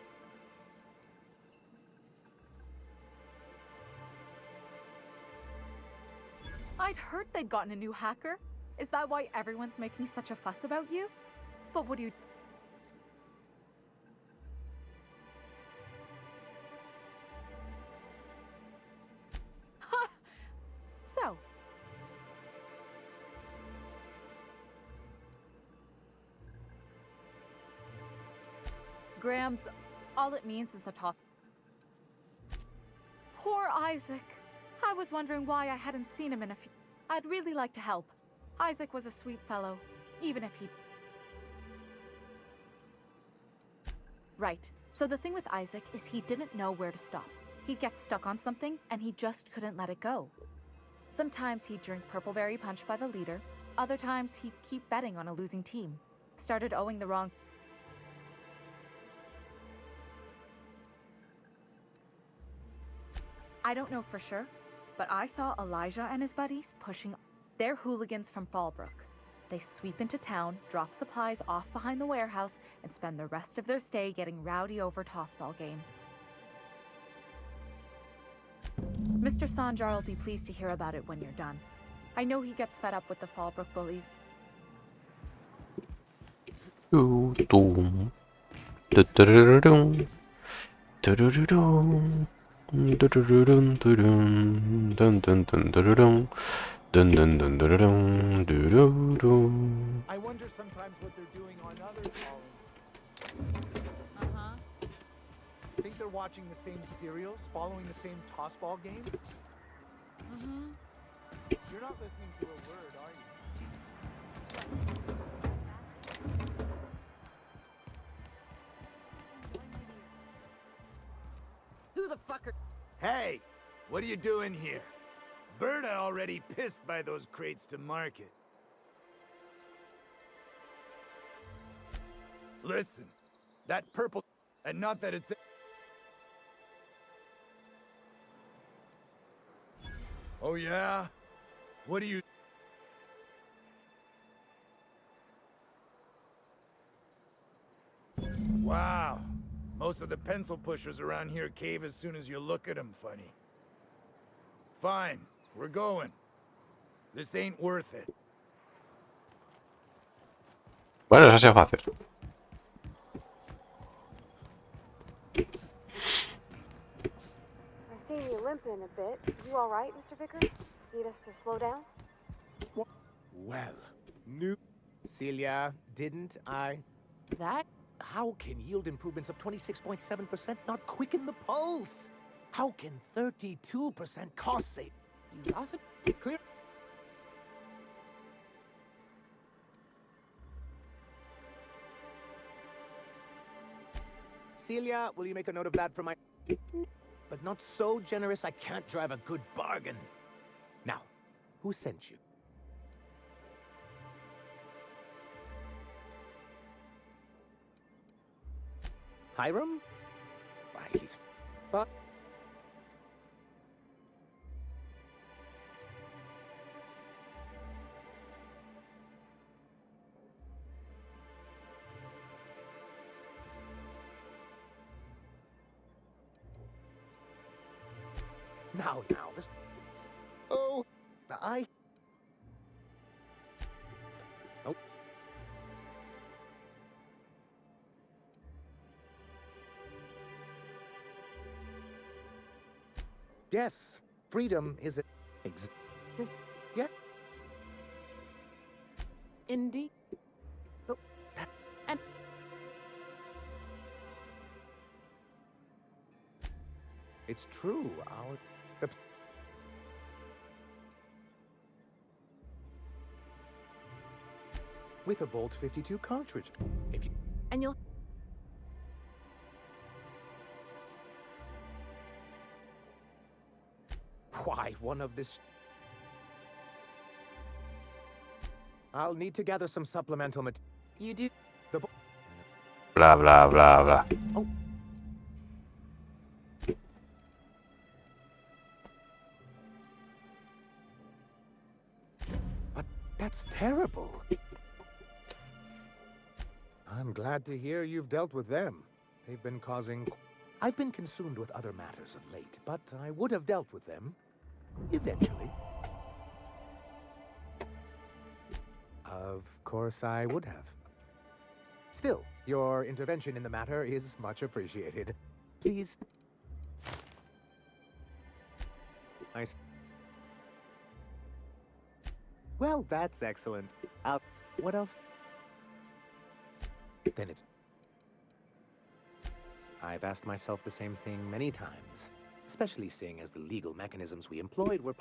[SPEAKER 8] I'd heard they'd gotten a new hacker. Is that why everyone's making such a fuss about you? But what do you... So... Grams, all it means is a talk. Poor Isaac. I was wondering why I hadn't seen him in a few... I'd really like to help. Isaac was a sweet fellow, even if he... Right. So the thing with Isaac is he didn't know where to stop. He'd get stuck on something, and he just couldn't let it go. Sometimes he'd drink Purpleberry Punch by the leader. Other times he'd keep betting on a losing team. Started owing the wrong... I don't know for sure, but I saw Elijah and his buddies pushing... They're hooligans from Fallbrook. They sweep into town, drop supplies off behind the warehouse, and spend the rest of their stay getting rowdy over tossball games. Mr. Sanjar will be pleased to hear about it when you're done. I know he gets fed up with the Fallbrook bullies.
[SPEAKER 17] I wonder sometimes what they're doing on other callings. Think they're watching the same serials, following the same tossball games? You're not listening to a word, are you?
[SPEAKER 12] Who the fuck are...
[SPEAKER 18] Hey, what are you doing here? Berta already pissed by those crates to market. Listen, that purple... And not that it's... Oh yeah? What do you... Wow. Most of the pencil pushers around here cave as soon as you look at them funny. Fine, we're going. This ain't worth it.
[SPEAKER 1] Bueno, eso ha sido fácil.
[SPEAKER 2] I see you limping a bit. You all right, Mr. Vickers? Need us to slow down?
[SPEAKER 17] Well, new... Celia, didn't I?
[SPEAKER 14] That?
[SPEAKER 17] How can yield improvements of 26.7% not quicken the pulse? How can 32% cost save?
[SPEAKER 14] You often...
[SPEAKER 17] Clear... Celia, will you make a note of that for my... But not so generous I can't drive a good bargain. Now, who sent you? Hiram? Why, he's... But... Now, this... Oh, I... Oh. Yes, freedom is a... Yeah.
[SPEAKER 14] Indeed. But... And...
[SPEAKER 17] It's true, with a Bolt 52 cartridge. If you...
[SPEAKER 14] And you'll...
[SPEAKER 17] Why, one of this... I'll need to gather some supplemental material.
[SPEAKER 14] You do...
[SPEAKER 17] The...
[SPEAKER 1] Blah, blah, blah, blah.
[SPEAKER 17] Oh. But that's terrible. I'm glad to hear you've dealt with them. They've been causing... I've been consumed with other matters of late, but I would have dealt with them. Eventually. Of course I would have. Still, your intervention in the matter is much appreciated. Please... Well, that's excellent. What else? Then it's... I've asked myself the same thing many times, especially seeing as the legal mechanisms we employed were...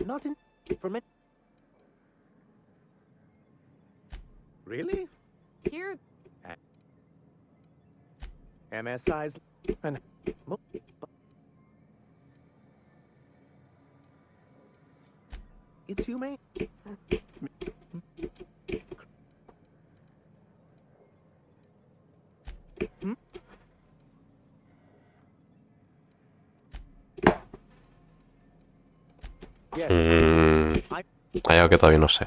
[SPEAKER 17] Not in... for me... Really?
[SPEAKER 14] Here...
[SPEAKER 17] MSI's... And... It's humane.
[SPEAKER 1] Hay algo que todavía no sé.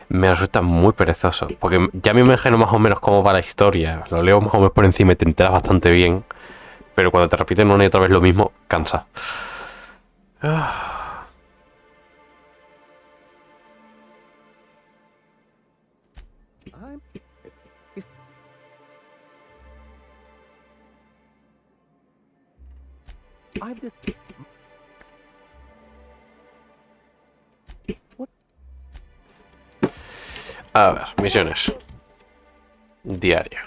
[SPEAKER 1] Me resulta muy perezoso, porque ya me imagino más o menos cómo va la historia, lo leo más o menos por encima y te enteras bastante bien, pero cuando te repiten una y otra vez lo mismo, cansa. A ver, misiones. Diario.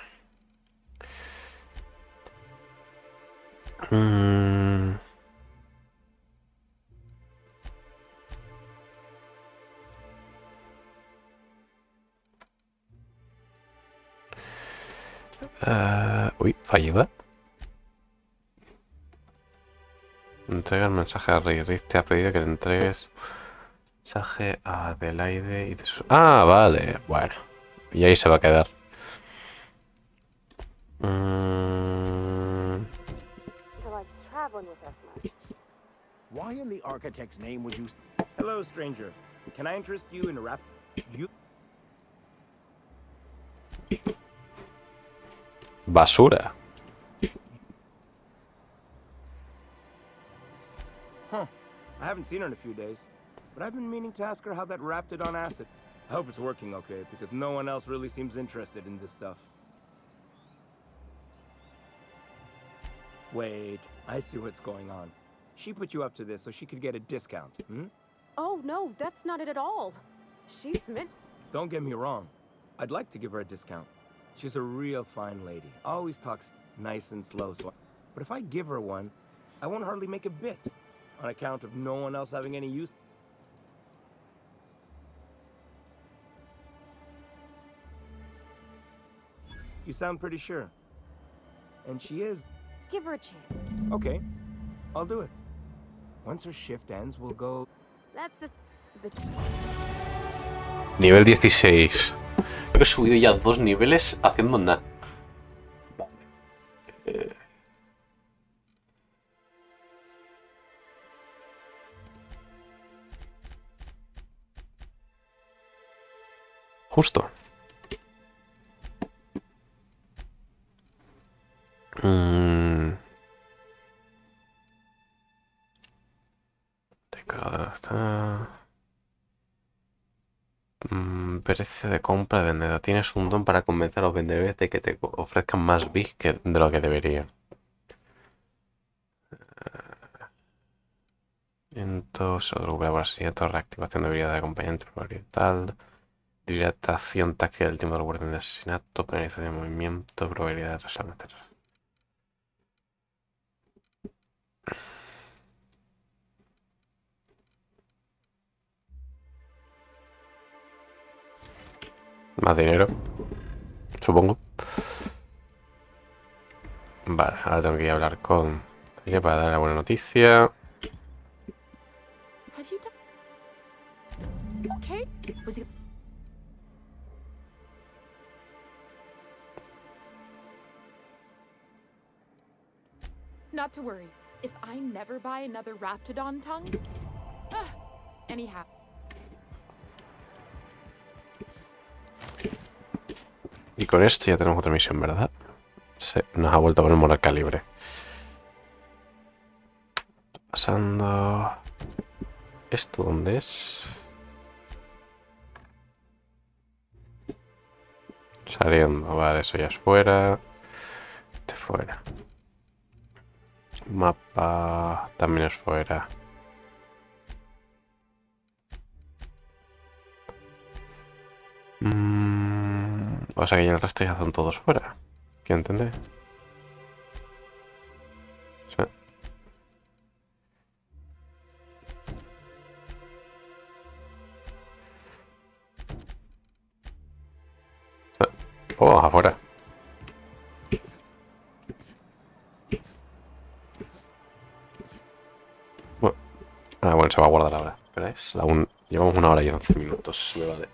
[SPEAKER 1] Uy, fallida. Entrega el mensaje a Rey. Rey te ha pedido que le entregues mensaje a Adelaide y de su... Ah, vale. Bueno. Y ahí se va a quedar.
[SPEAKER 19] Why in the architect's name would you... Hello, stranger. Can I interest you in a rap... You...
[SPEAKER 1] Basura.
[SPEAKER 19] Huh. I haven't seen her in a few days, but I've been meaning to ask her how that Raptidon acid... I hope it's working okay, because no one else really seems interested in this stuff. Wait, I see what's going on. She put you up to this so she could get a discount, hmm?
[SPEAKER 2] Oh, no, that's not it at all. She's smitten.
[SPEAKER 19] Don't get me wrong. I'd like to give her a discount. She's a real fine lady. Always talks nice and slow, so... But if I give her one, I won't hardly make a bit. On account of no one else having any use... You sound pretty sure. And she is...
[SPEAKER 2] Give her a chance.
[SPEAKER 19] Okay. I'll do it. Once her shift ends, we'll go...
[SPEAKER 2] That's the...
[SPEAKER 1] Nivel 16. Creo que he subido ya 2 niveles haciendo nada. Vale. Justo. Precio de compra de vendedor. Tienes un don para convencer a los vendedores de que te ofrezcan más bits de lo que deberían. Entonces, recupera asesinato, reactivación de habilidad de acompañante oriental, dilatación táctil del tiempo de orden de asesinato, penalización de movimiento, probabilidad de resaltar. Más dinero, supongo. Vale, ahora tengo que ir a hablar con ella para dar la buena noticia.
[SPEAKER 14] Okay. Was he... Not to worry. If I never buy another Raptidon tongue... anyhow.
[SPEAKER 1] Y con esto ya tenemos otra misión, ¿verdad? Sí, nos ha vuelto a poner monarca libre. Pasando... ¿Esto dónde es? Saliendo, vale, eso ya es fuera. Este fuera. Mapa también es fuera. O sea que ya el resto ya son todos fuera. ¿Quién entiende? Sí. Oh, afuera. Bueno. Bueno, se va a guardar ahora. Pero es la llevamos 1 hora y 11 minutos. Me vale.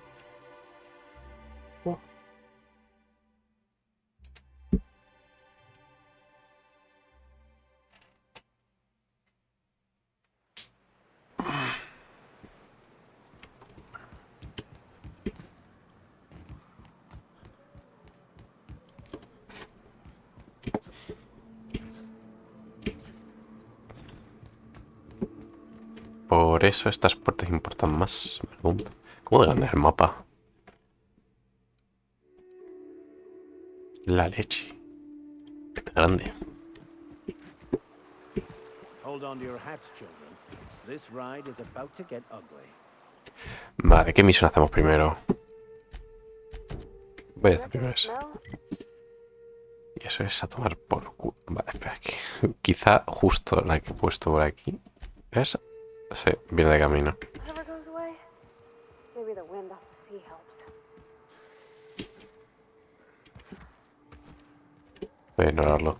[SPEAKER 1] por eso estas puertas importan más. Me pregunto. ¿Cómo de grande es el mapa? La leche. Qué grande.
[SPEAKER 17] Hold on to your hats, children. This ride is about to get ugly.
[SPEAKER 1] Vale, ¿qué misión hacemos primero? Voy a hacer primero eso. Y eso es a tomar por culo. Vale, espera aquí. Quizá justo la que he puesto por aquí. ¿Esa? Sí, viene de camino.
[SPEAKER 2] Whatever goes away, maybe the wind off the sea helps.
[SPEAKER 1] Voy a ignorarlo.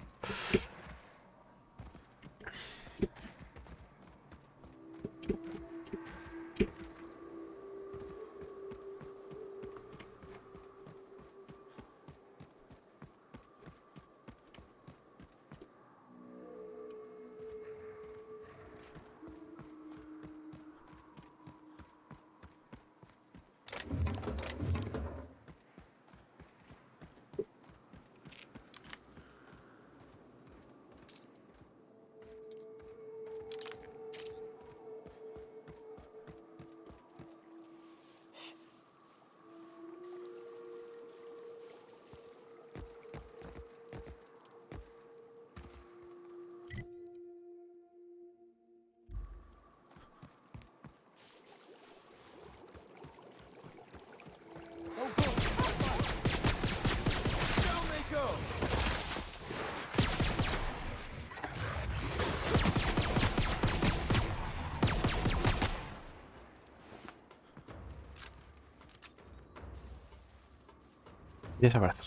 [SPEAKER 1] Y desaparecer.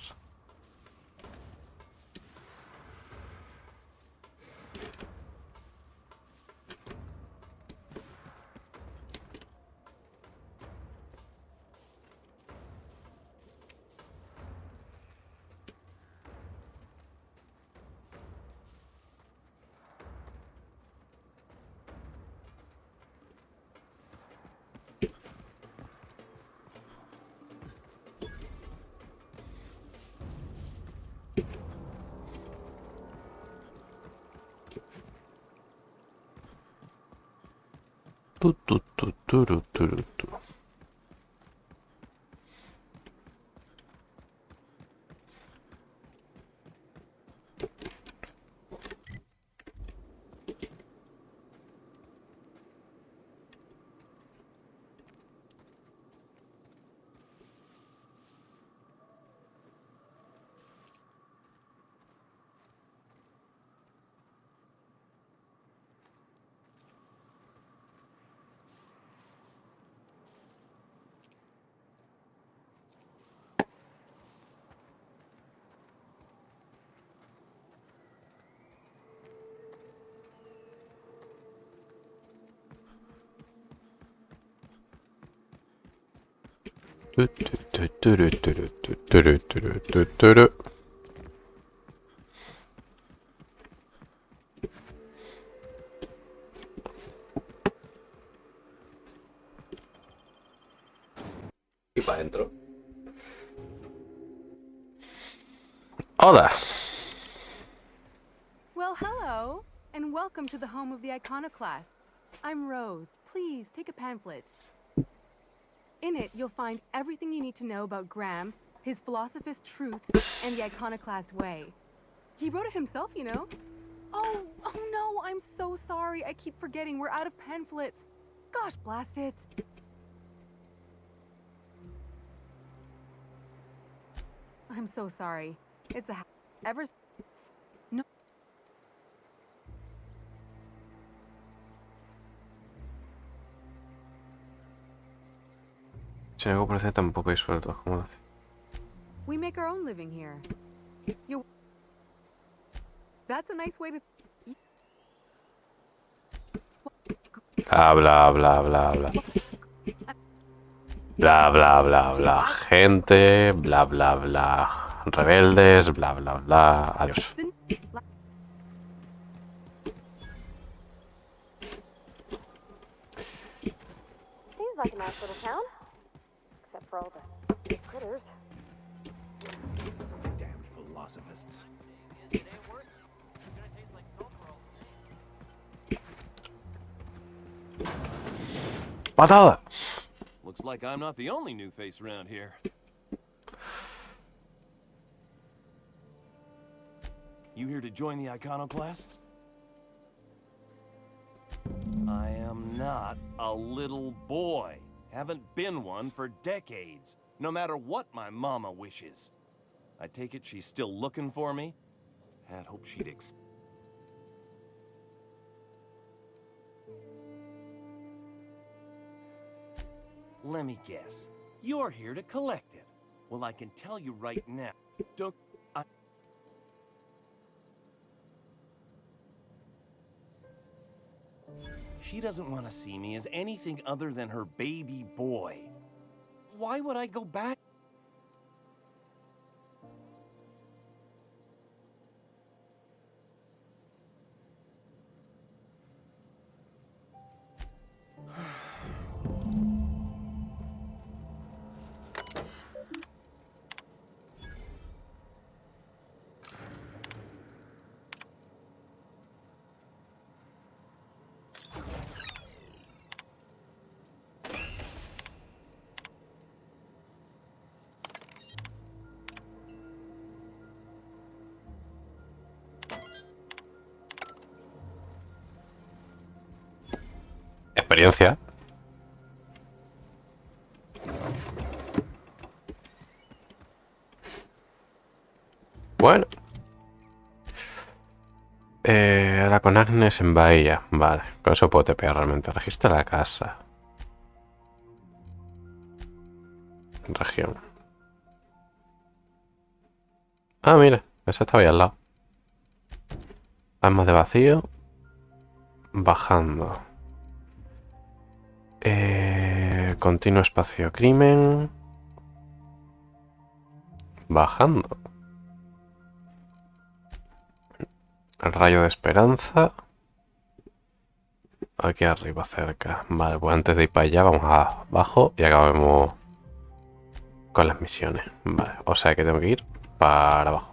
[SPEAKER 1] Tu. Y para adentro. Hola.
[SPEAKER 15] Well, hello, and welcome to the home of the iconoclasts. I'm Rose. Please take a pamphlet. In it, you'll find everything you need to know about Graham, his philosophist truths, and the iconoclast way. He wrote it himself, you know. Oh no, I'm so sorry. I keep forgetting we're out of pamphlets. Gosh, blast it. I'm so sorry. It's a no.
[SPEAKER 1] Si algo parece tampoco hay suelto. ¿Cómo lo hace?
[SPEAKER 15] We make our own living here. That's a nice way to.
[SPEAKER 1] Bla bla bla bla bla. Bla bla bla bla. Gente. Bla bla bla. Rebeldes. Bla bla bla. Adiós.
[SPEAKER 2] Seems like a nice little town. Except for all the critters.
[SPEAKER 17] Damn philosophists.
[SPEAKER 1] ¡Patada!
[SPEAKER 20] Looks like I'm not the only new face around here. You here to join the iconoclasts? I am not a little boy. Haven't been one for decades, no matter what my mama wishes. I take it she's still looking for me? Had hoped she'd Let me guess. You're here to collect it. Well, I can tell you right now. Don't... She doesn't want to see me as anything other than her baby boy. Why would I go back?
[SPEAKER 1] Experiencia. Bueno. Ahora con Agnes en Bahía. Vale, con eso puedo tepear realmente. Registra la casa. Región. Ah, mira, esa estaba ahí al lado. Armas de vacío. Bajando. Continuo espacio crimen. Bajando. El rayo de esperanza. Aquí arriba cerca. Vale, pues antes de ir para allá vamos abajo y acabemos con las misiones. Vale, o sea que tengo que ir para abajo.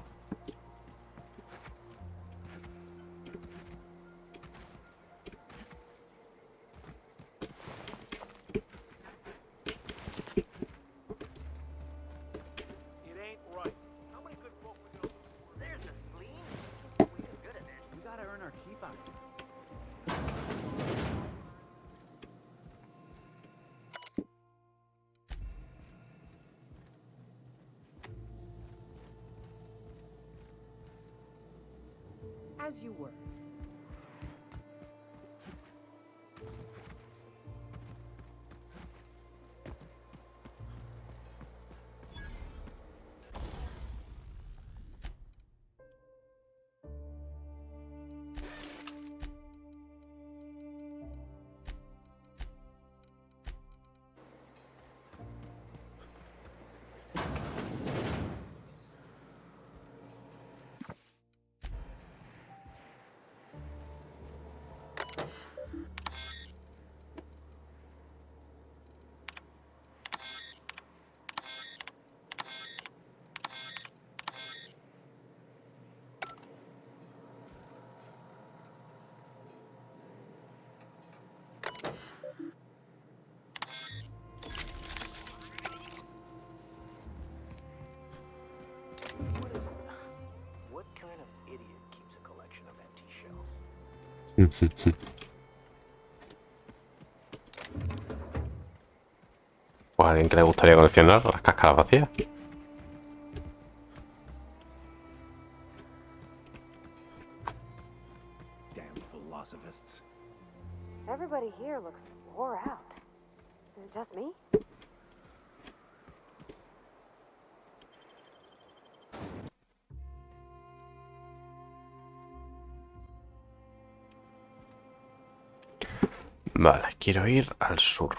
[SPEAKER 5] As you were.
[SPEAKER 17] What kind of idiot keeps a collection of empty shells?
[SPEAKER 1] Pues a alguien que le gustaría coleccionar las cáscaras vacías.
[SPEAKER 7] Damn philosophists.
[SPEAKER 2] Everybody here looks wore out. Is it just me?
[SPEAKER 1] Vale, quiero ir al sur.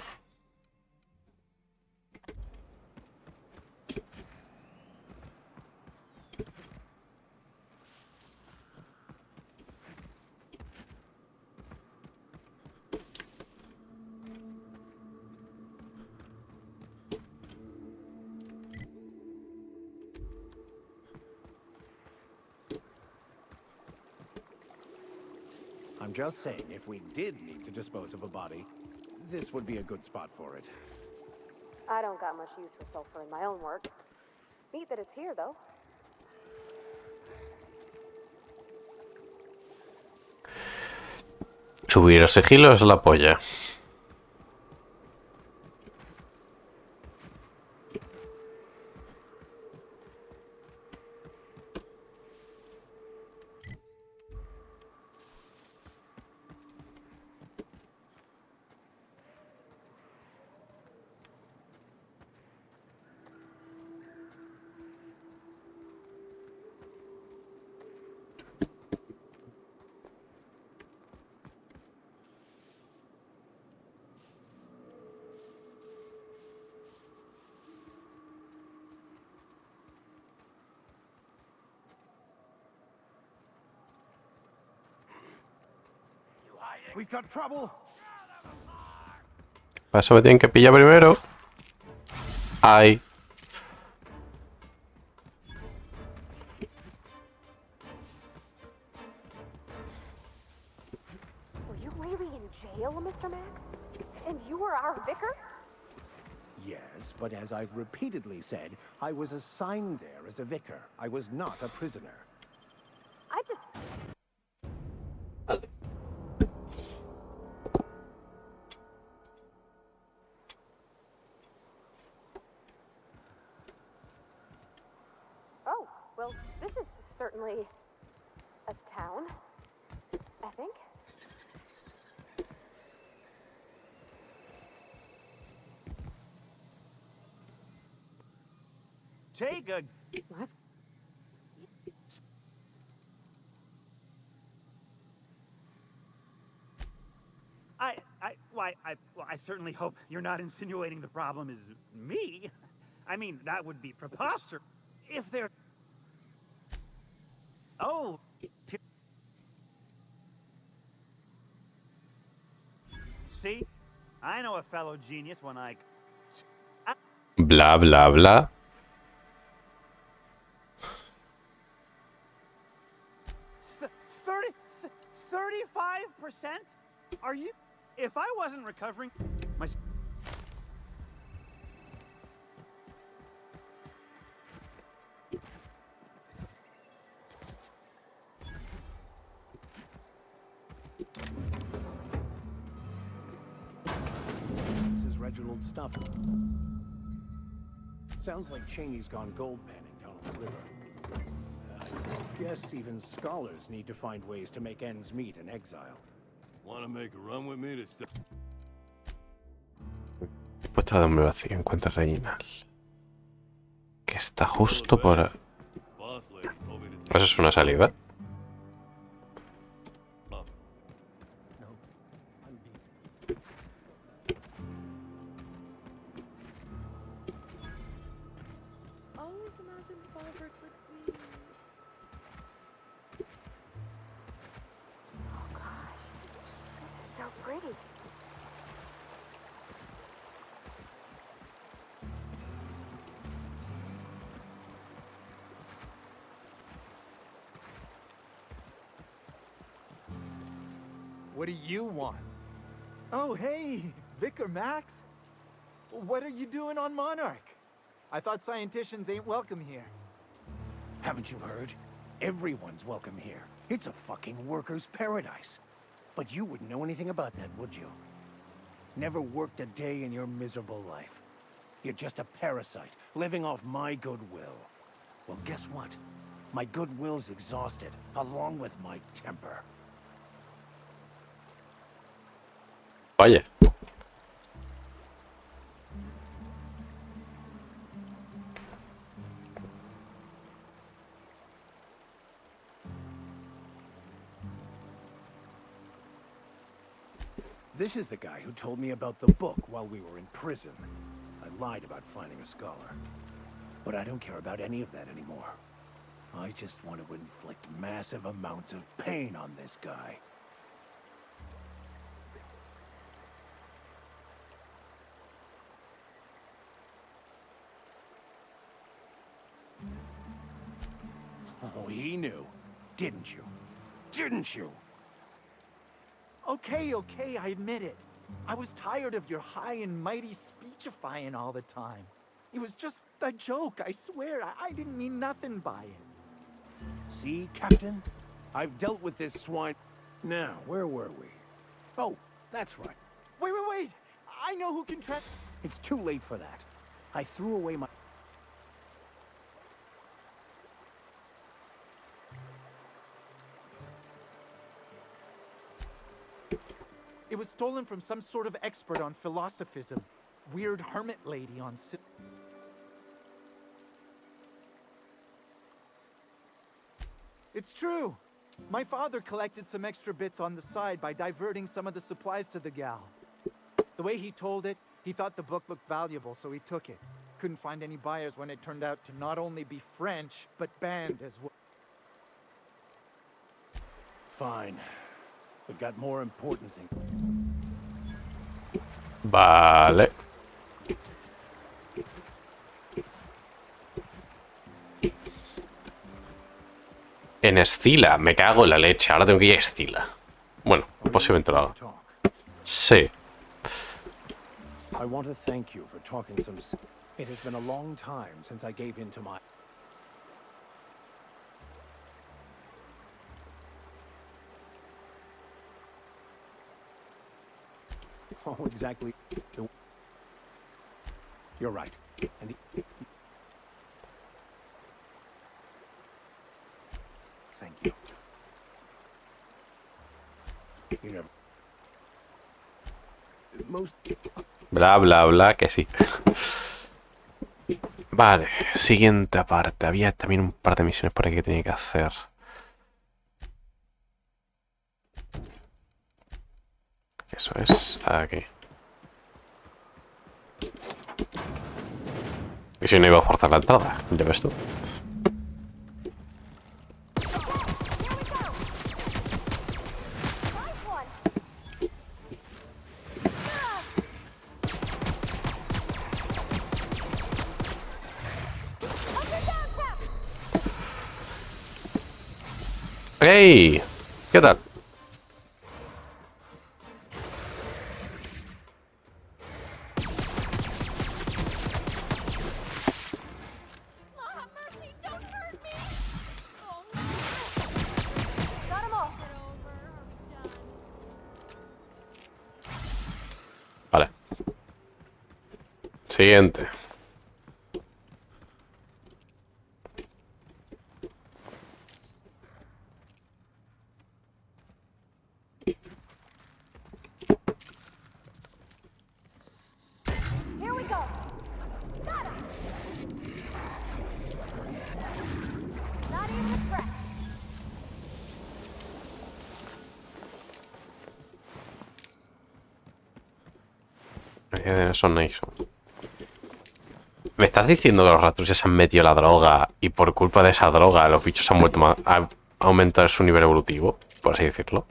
[SPEAKER 7] I'm just saying, if we did need to dispose of a body, This would be a good spot for it.
[SPEAKER 2] I don't got much use for sulfur in my own work. Neat that it's here, though.
[SPEAKER 1] Subir a sigilo es la polla.
[SPEAKER 7] We've got trouble.
[SPEAKER 1] Para eso me tienen que pillar primero. Ay.
[SPEAKER 2] Were you really in jail, Mr. Max? And you were our vicar?
[SPEAKER 17] Yes, but as I've repeatedly said, I was assigned there as a vicar. I was not a prisoner.
[SPEAKER 2] I just... Oh, well, this is certainly a town, I think.
[SPEAKER 11] Take a...
[SPEAKER 2] Let's...
[SPEAKER 11] I certainly hope you're not insinuating the problem is me. I mean, that would be preposterous. If they're... Oh... See? I know a fellow genius when I...
[SPEAKER 1] Bla, bla, bla.
[SPEAKER 11] 35%? Are you... If I wasn't recovering... My...
[SPEAKER 17] This is Reginald's stuff. Sounds like Cheney's gone gold panning down on the river. I guess even scholars need to find ways to make ends meet in exile.
[SPEAKER 20] Want to make a run with me to stop?
[SPEAKER 1] Puesta de hombre vacío, encuentra a Reginald. Que está justo por... ¿Eso es una salida?
[SPEAKER 14] Always imagine Falbert with me.
[SPEAKER 2] Oh gosh, this is so pretty.
[SPEAKER 21] What do you want? Oh, hey, Vicar Max. What are you doing on Monarch? I thought scienticians ain't welcome here.
[SPEAKER 17] Haven't you heard? Everyone's welcome here. It's a fucking worker's paradise. But you wouldn't know anything about that, would you? Never worked a day in your miserable life. You're just a parasite, living off my goodwill. Well, guess what? My goodwill's exhausted, along with my temper.
[SPEAKER 1] Vaya.
[SPEAKER 17] This is the guy who told me about the book while we were in prison. I lied about finding a scholar. But I don't care about any of that anymore. I just want to inflict massive amounts of pain on this guy. Oh, he knew. Didn't you? Didn't you?
[SPEAKER 21] Okay, I admit it. I was tired of your high and mighty speechifying all the time. It was just a joke, I swear. I didn't mean nothing by it.
[SPEAKER 17] See, Captain? I've dealt with this swine. Now, where were we? Oh, that's right.
[SPEAKER 21] Wait! I know who can
[SPEAKER 17] It's too late for that. I threw away my...
[SPEAKER 21] It was stolen from some sort of expert on philosophism. Weird hermit lady on... It's true. My father collected some extra bits on the side by diverting some of the supplies to the gal. The way he told it, he thought the book looked valuable, so he took it. Couldn't find any buyers when it turned out to not only be French, but banned as well.
[SPEAKER 17] Fine. We've got more important things.
[SPEAKER 1] Vale. En Escila, me cago en la leche. Ahora tengo que ir a Escila. Bueno, posiblemente lo haga. Sí.
[SPEAKER 17] I want to thank you for talking some... It has been a long time since I gave in to my... Oh, exactly. You're right. And thank you. You never... Most...
[SPEAKER 1] Bla, bla, bla, que sí. Vale, siguiente parte. Había también un par de misiones por aquí que tenía que hacer. Eso es aquí. Y si no iba a forzar la entrada, ya ves tú. ¡Hey! ¿Qué tal? Vale. Siguiente.
[SPEAKER 2] Here we go. Got him. Not even a threat.
[SPEAKER 1] Son Nixon. ¿Me estás diciendo que los ratones se han metido la droga y por culpa de esa droga los bichos han vuelto más, a aumentar su nivel evolutivo, por así decirlo?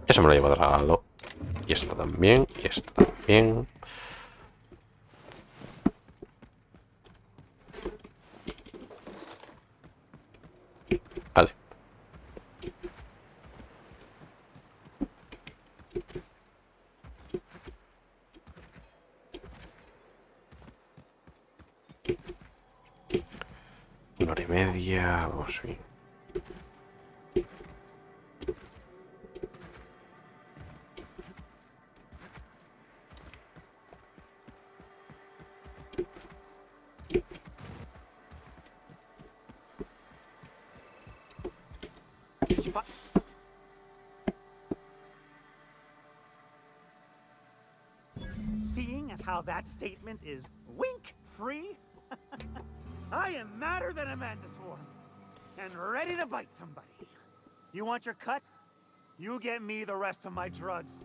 [SPEAKER 1] Eso me lo llevo de regalo. Y esto también, y esto también. Vale. Una hora y media, vamos bien.
[SPEAKER 11] Seeing as how that statement is wink-free, I am madder than a mantisworm, and ready to bite somebody. You want your cut? You get me the rest of my drugs.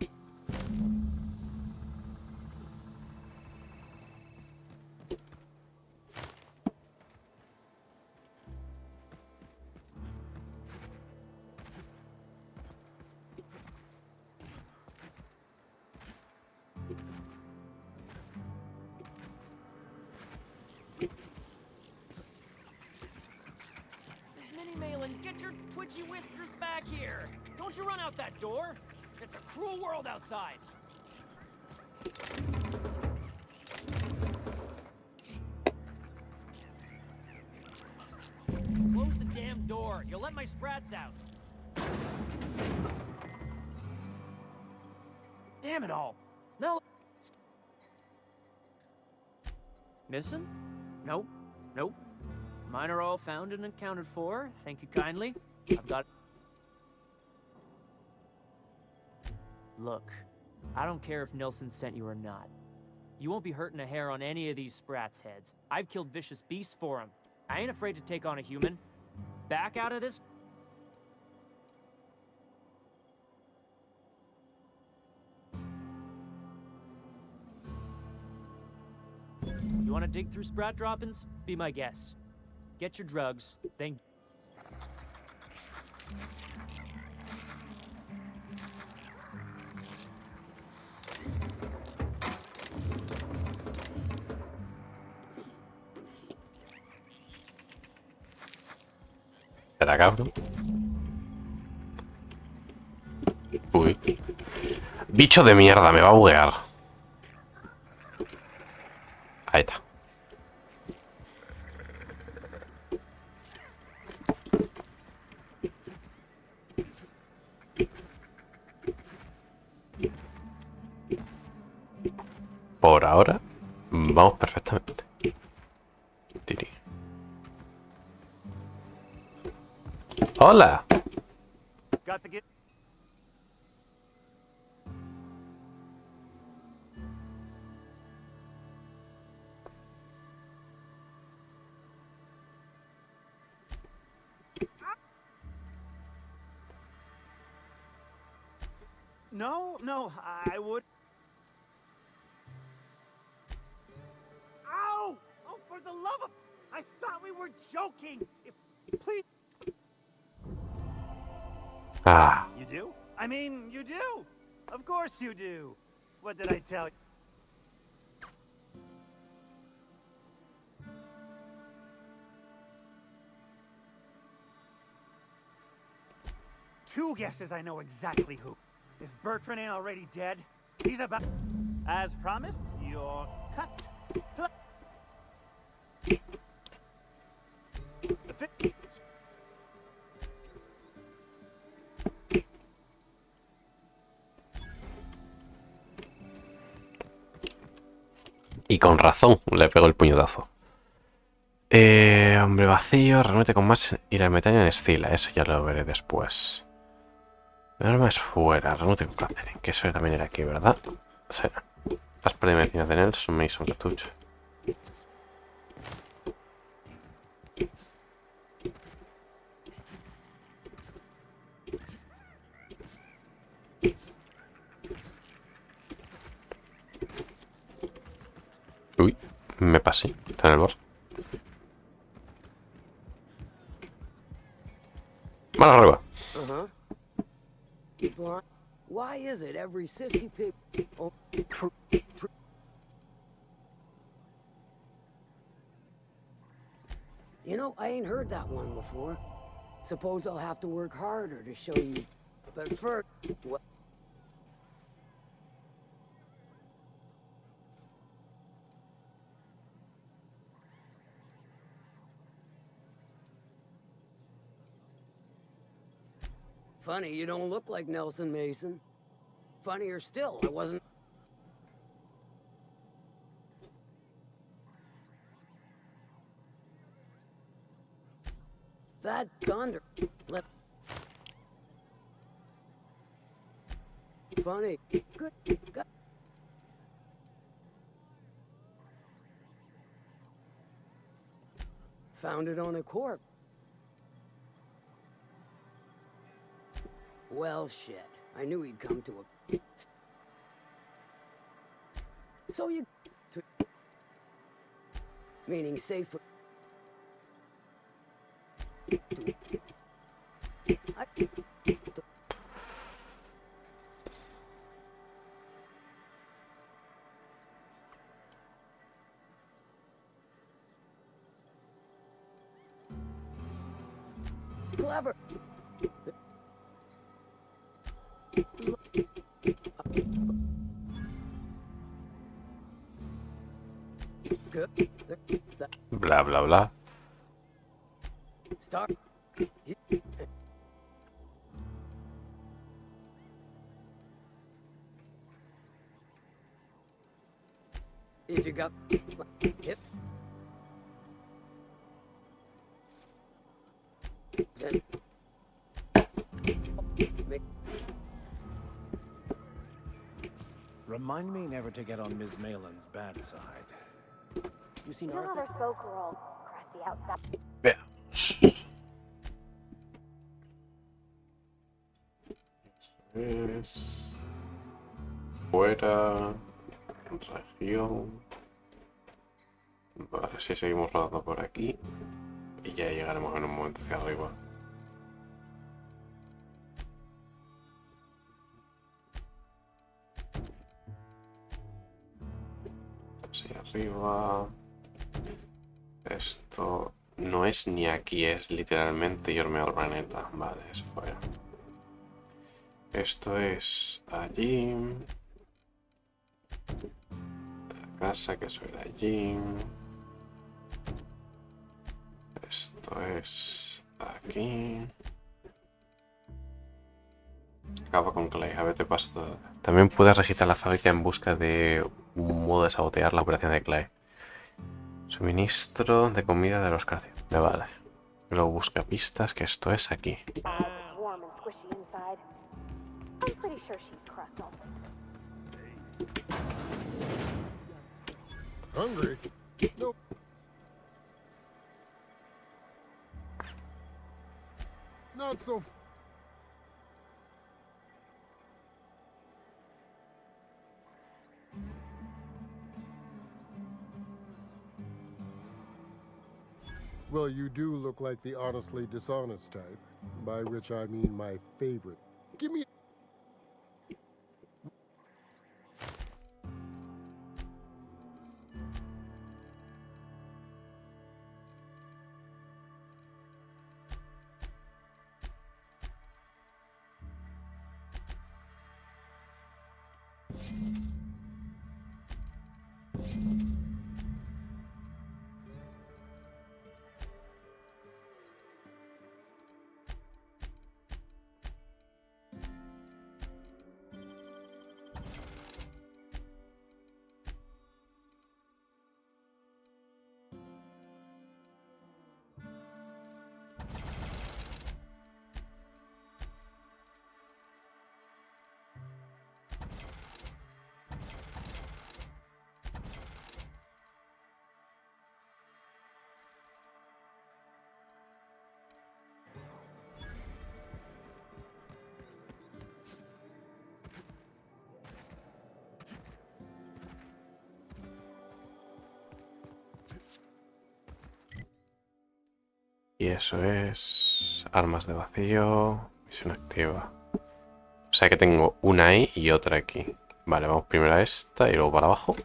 [SPEAKER 14] Mini Malin, get
[SPEAKER 4] Get your twitchy whiskers back here. Don't you run out that door. It's a cruel world outside. Close the damn door. You'll let my sprats out. Damn it all. No. Missing? Nope. Nope. Mine are all found and accounted for. Thank you kindly. I've got... Look, I don't care if Nilsson sent you or not. You won't be hurting a hair on any of these sprats' heads. I've killed vicious beasts for them. I ain't afraid to take on a human. Back out of this... You want to dig through sprat droppings? Be my guest. Get your drugs, then...
[SPEAKER 1] Espera, cabrón. Uy. Bicho de mierda, me va a buguear. Ahí está. Por ahora, vamos perfectamente. Tiri. ¡Hola!
[SPEAKER 11] No, I would... Ow! Oh, for the love of... I thought we were joking! Please...
[SPEAKER 1] Ah.
[SPEAKER 11] You do? I mean, you do! Of course you do! What did I tell you? Two guesses I know exactly who. If Bertrand ain't already dead, he's about... As promised, you're cut.
[SPEAKER 1] Y con razón le pegó el puñetazo. Hombre vacío, reúnete con más y la metalla en escila. Eso ya lo veré después. El arma es fuera, reúnete con Catherine. Que eso también era aquí, ¿verdad? Sí. Las predimecciones de Nelson Mason Cartucho. Uy, me pasé. Está en el bar. Mano arriba.
[SPEAKER 16] Why is it every sissy pig... Oh, you know, I ain't heard that one before. Suppose I'll have to work harder to show you. But first... What? Funny, you don't look like Nelson Mason. Funnier still, I wasn't... That thunder... Funny. Good... Found it on a corpse. Well, shit. I knew he'd come to a... So you... Meaning safe for... Clever.
[SPEAKER 1] Bla, bla, bla.
[SPEAKER 16] Start. If you got yep. Then
[SPEAKER 7] Remind me never to get on Ms. Malin's bad side. You seen
[SPEAKER 2] None
[SPEAKER 7] Arthur?
[SPEAKER 2] of her spoke were all crusty outside.
[SPEAKER 1] Veamos. Es... Fuera... Región... Vale, si seguimos rodando por aquí. Y ya llegaremos en un momento hacia arriba. Hacia arriba... Esto no es ni aquí, es literalmente irme al planeta. Vale, eso fue. Esto es allí. La casa, que eso era allí. Esto es aquí. Acaba con Clay, a ver, te paso todo. También puedes registrar la fábrica en busca de un modo de sabotear la operación de Clay. Suministro de comida de los Carcios. Me vale. Luego busca pistas, que esto es aquí.
[SPEAKER 2] Warm and squishy inside. I'm pretty sure she's crust all.
[SPEAKER 3] Hungry? Nope. Not so. Well, you do look like the honestly dishonest type, by which I mean my favorite. Give me.
[SPEAKER 1] Y eso es... Armas de vacío... Misión activa. O sea que tengo una ahí y otra aquí. Vale, vamos primero a esta y luego para abajo.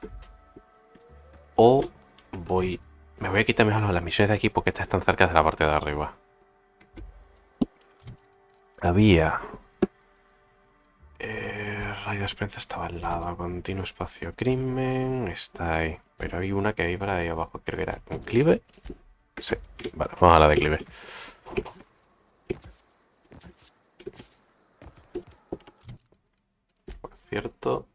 [SPEAKER 1] O voy... Me voy a quitar mejor las misiones de aquí porque estas están cerca de la parte de arriba. Había... Rayo de experiencia estaba al lado. Continuo espacio crimen. Está ahí. Pero hay una que hay para ahí abajo. Creo que era con clive. Sí, vale, vamos a la de clive. Por cierto...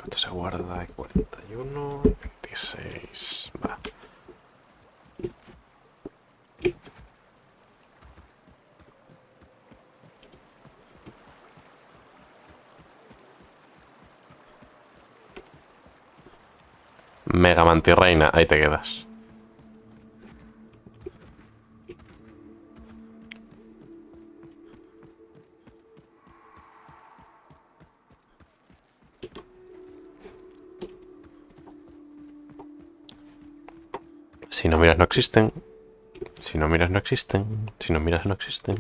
[SPEAKER 1] Esto se guarda de 41, 26, va. Mega mantirreina, ahí te quedas. Si no miras no existen. Si no miras no existen. Si no miras no existen.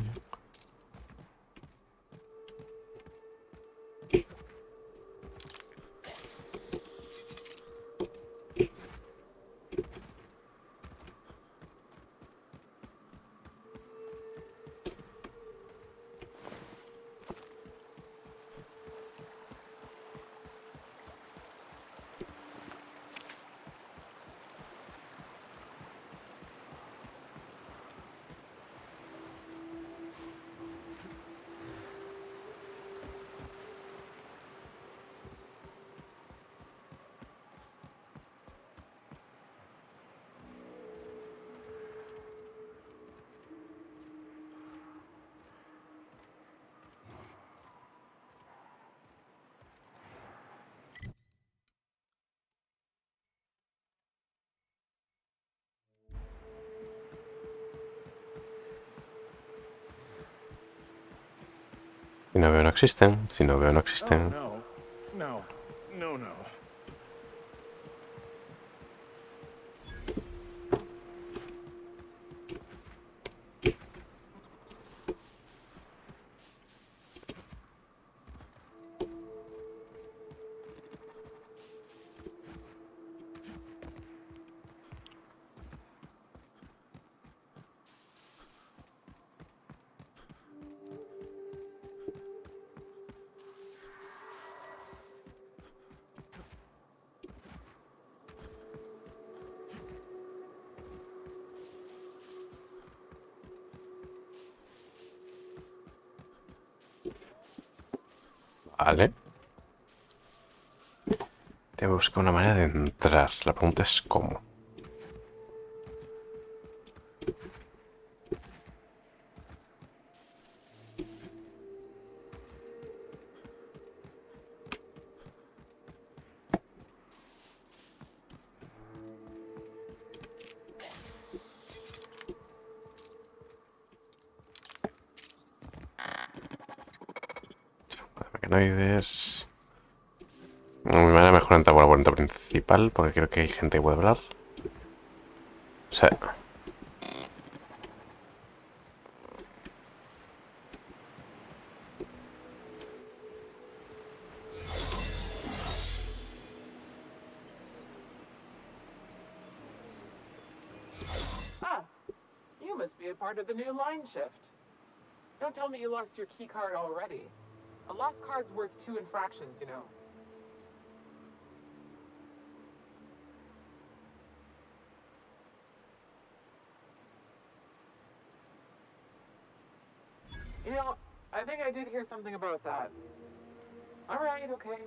[SPEAKER 1] Si no veo no existen. Si no veo no existen.
[SPEAKER 7] Oh, no. No, no, no.
[SPEAKER 1] Vale. Tengo que buscar una manera de entrar. La pregunta es cómo. Mecanoides. Mi manera mejor entrar por la puerta principal porque creo que hay gente que puede hablar. O sea,
[SPEAKER 6] Ah, you must be a part of the new line shift. Don't tell me you lost your key card already. A lost card's worth 2 infractions, you know. You know, I think I did hear something about that. Alright, okay.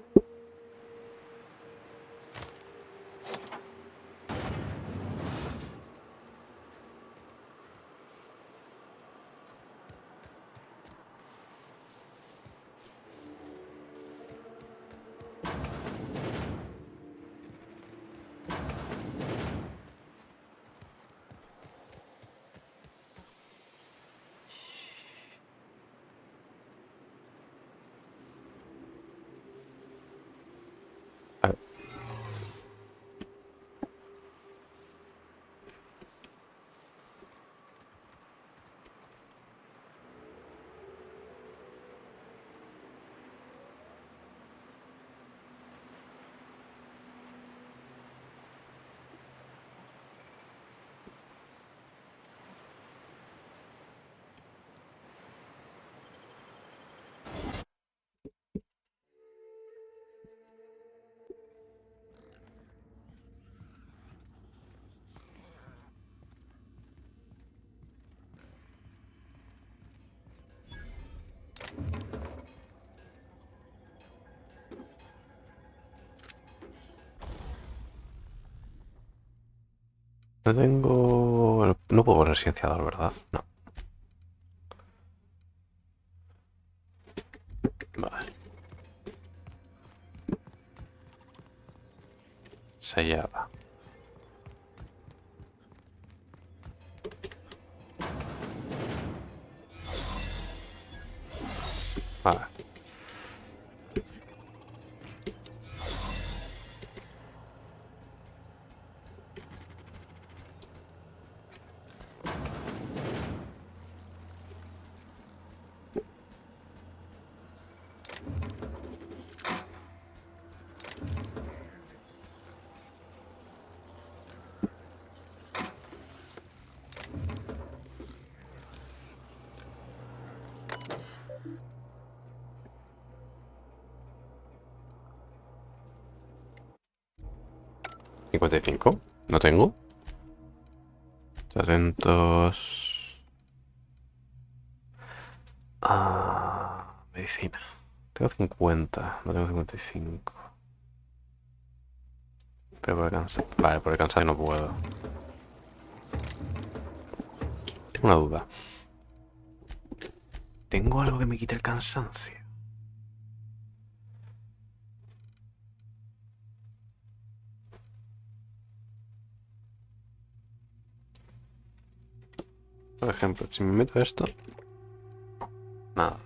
[SPEAKER 1] no tengo... No puedo poner silenciador, ¿verdad? No. Vale. Sellada. Vale. ¿55? ¿No tengo? Talentos... medicina. Tengo 50, no tengo 55. Pero por el cansancio... Vale, por el cansancio no puedo. Tengo una duda. ¿Tengo algo que me quite el cansancio? Por ejemplo, si me meto esto... Nada.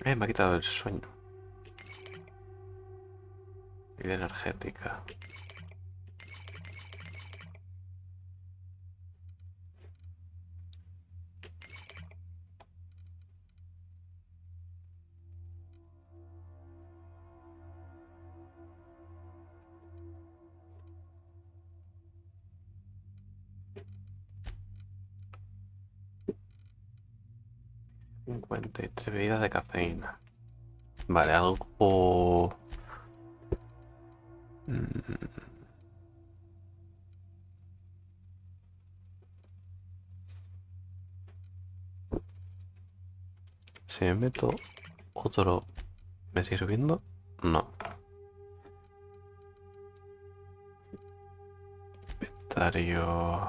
[SPEAKER 1] Me ha quitado el sueño. Vida energética. ...53 bebidas de cafeína. Vale, algo... Si me meto otro... ¿Me sigue subiendo? No. Inventario...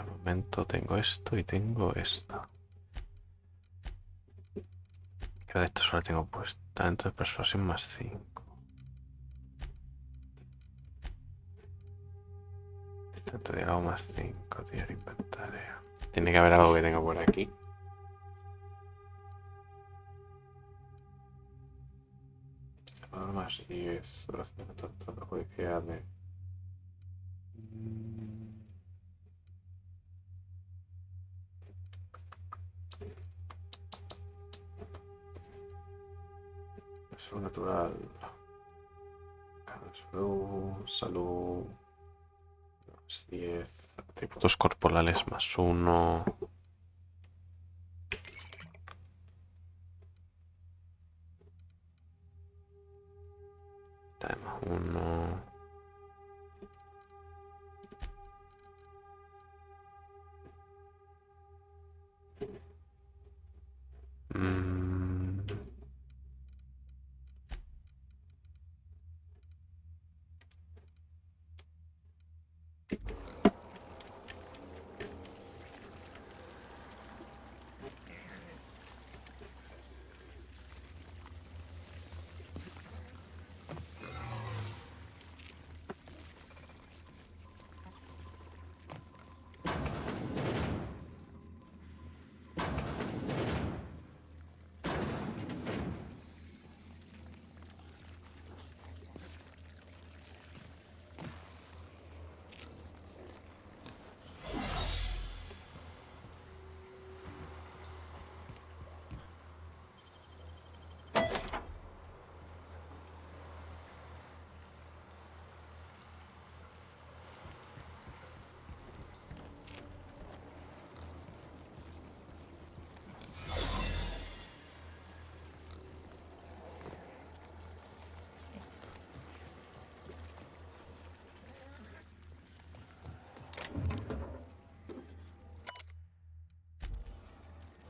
[SPEAKER 1] al momento tengo esto y tengo esto. Creo que esto solo tengo puesto. Talento de persuasión más 5. Talento de diálogo más 5, tío, el inventario. Tiene que haber algo que tenga por aquí. Más 10. Judiciales. Salud natural. Salud. Más 10. Atributos corporales más 1. Más 1.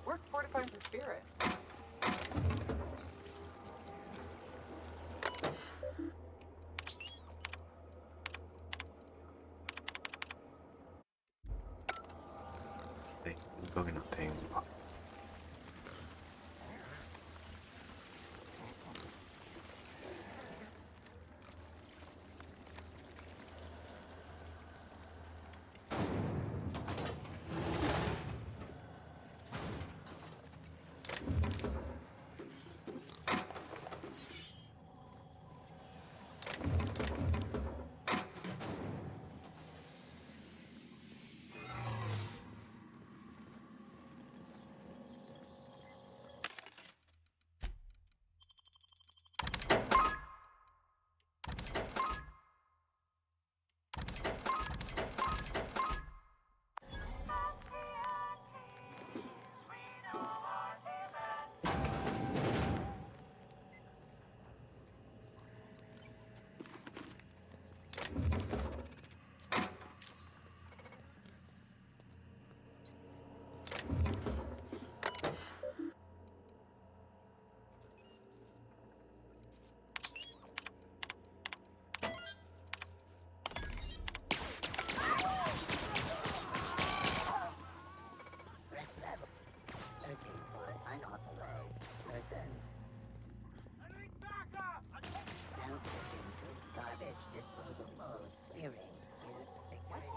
[SPEAKER 6] Work fortifies the spirit.
[SPEAKER 1] Lo que no tengo.
[SPEAKER 9] weapons. Now switching to garbage disposal mode. Clearing is security.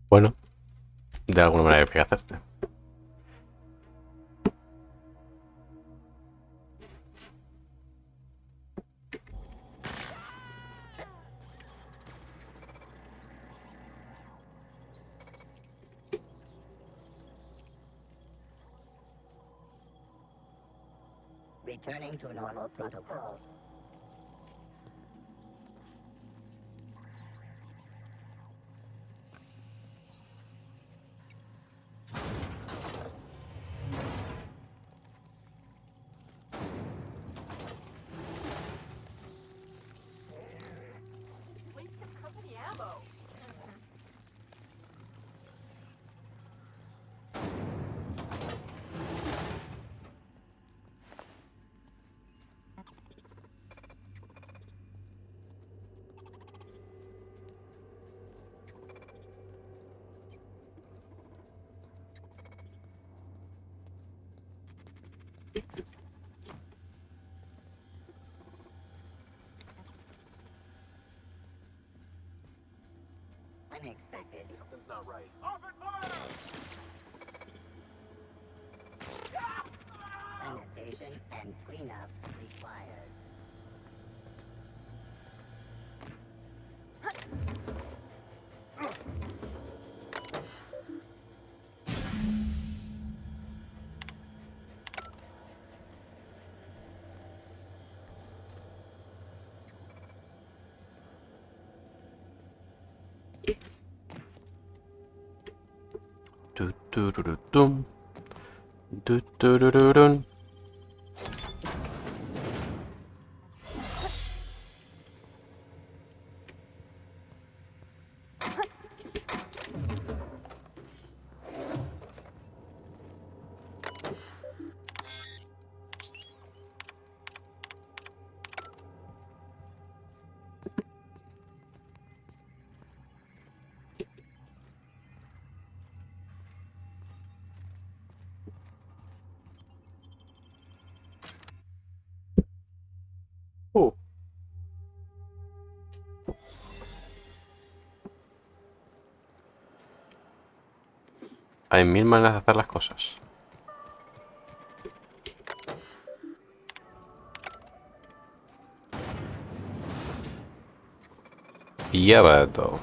[SPEAKER 1] Bueno, de alguna manera hay que hacerte.
[SPEAKER 9] Returning to normal protocols.
[SPEAKER 14] Wasted company ammo.
[SPEAKER 9] Unexpected.
[SPEAKER 20] Something's not right.
[SPEAKER 9] Sanitation and cleanup required.
[SPEAKER 1] Tutururutun. Tuturururun. Hay mil maneras de hacer las cosas. Y ya va de todo.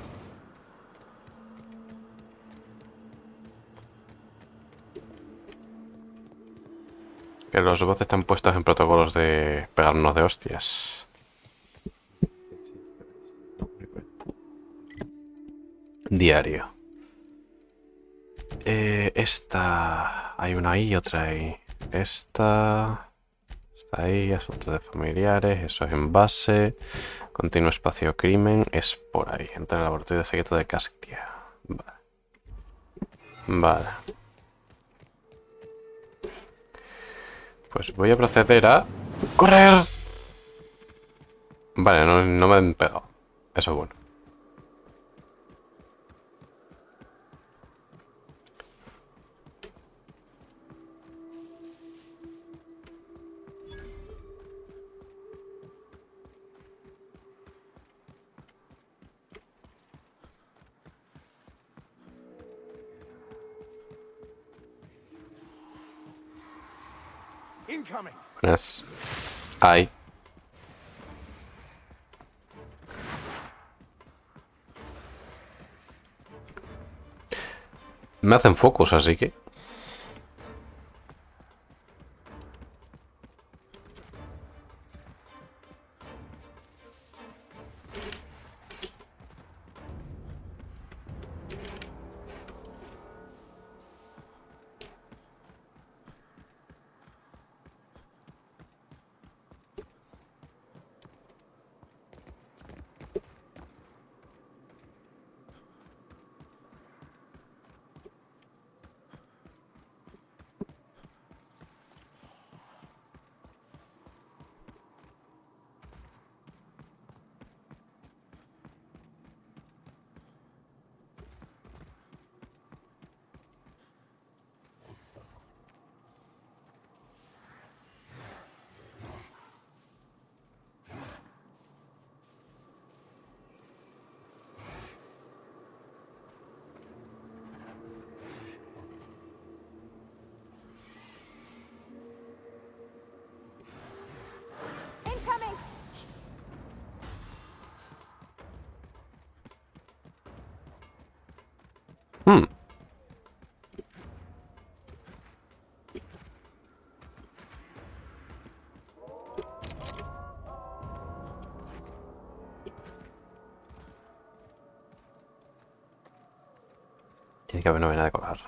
[SPEAKER 1] Que los bots están puestos en protocolos de pegarnos de hostias. Diario. Esta... Hay una ahí y otra ahí. Esta... Está ahí, asunto de familiares, eso es en base. Continuo espacio crimen, es por ahí. Entra en el laboratorio de secreto de Castia. Vale. Vale. Pues voy a proceder a... ¡correr! Vale, no me han pegado. Eso es bueno.
[SPEAKER 7] Incoming.
[SPEAKER 1] Buenas. Ay. Me hacen focus, así que... Y que no viene de colgar.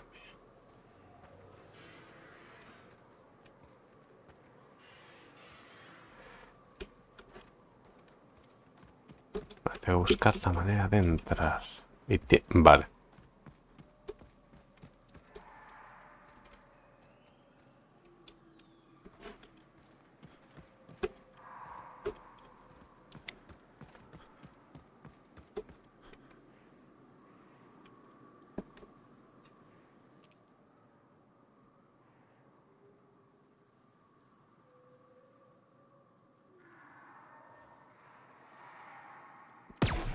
[SPEAKER 1] Vale, tengo que buscar la manera de entrar. Y vale.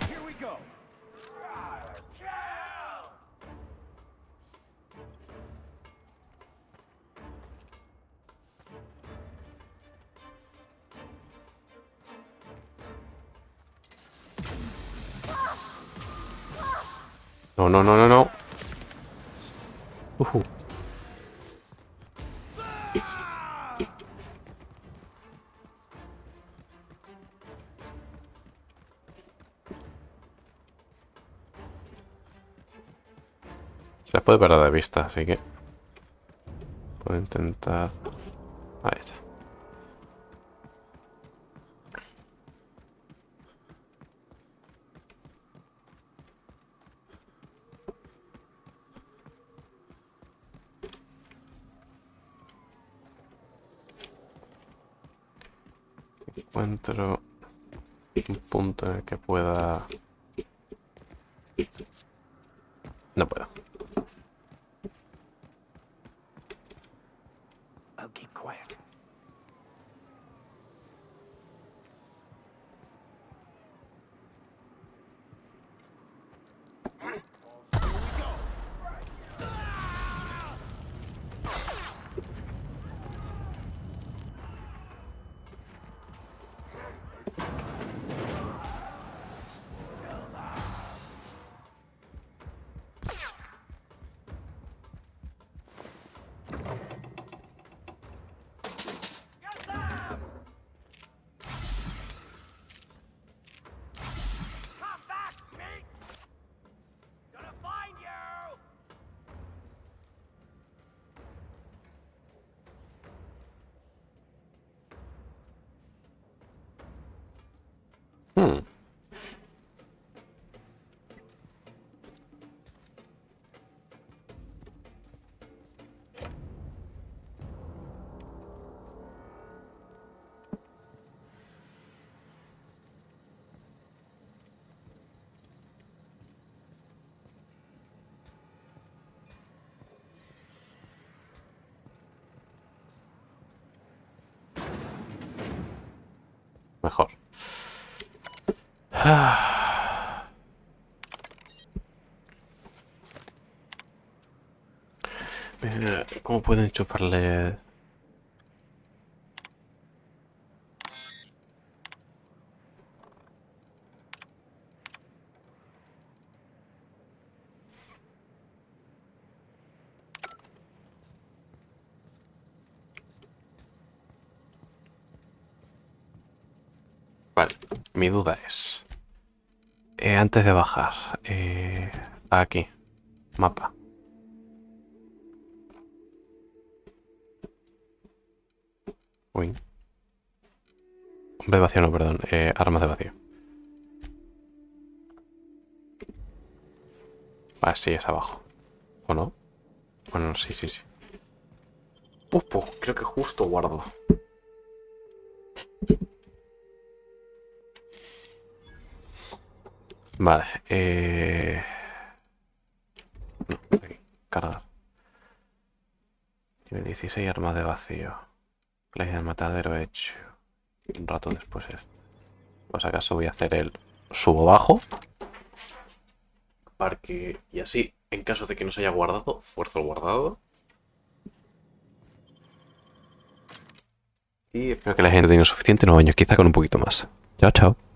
[SPEAKER 17] Here we go.
[SPEAKER 1] No, no, no, no, no. Se la puede perder de vista, así que puedo intentar. Ahí está. Encuentro un punto en el que pueda... No puedo.
[SPEAKER 17] I'll keep quiet. Mejor. ¿Cómo puedo enchufarle? Vale, mi duda es... antes de bajar, aquí, mapa. Uy. Hombre de vacío, no, perdón. Armas de vacío. Ah, sí, es abajo. ¿O no? Bueno, sí, sí, sí. Creo que justo guardo. Vale, no, aquí, cargar. Tiene 16 armas de vacío. La idea del matadero hecho. Un rato después esto. Pues acaso voy a hacer el subo bajo. Para que... Y así, en caso de que no se haya guardado, fuerzo el guardado. Y espero que la gente tenga suficiente, no baños, quizá con un poquito más. Chao, chao.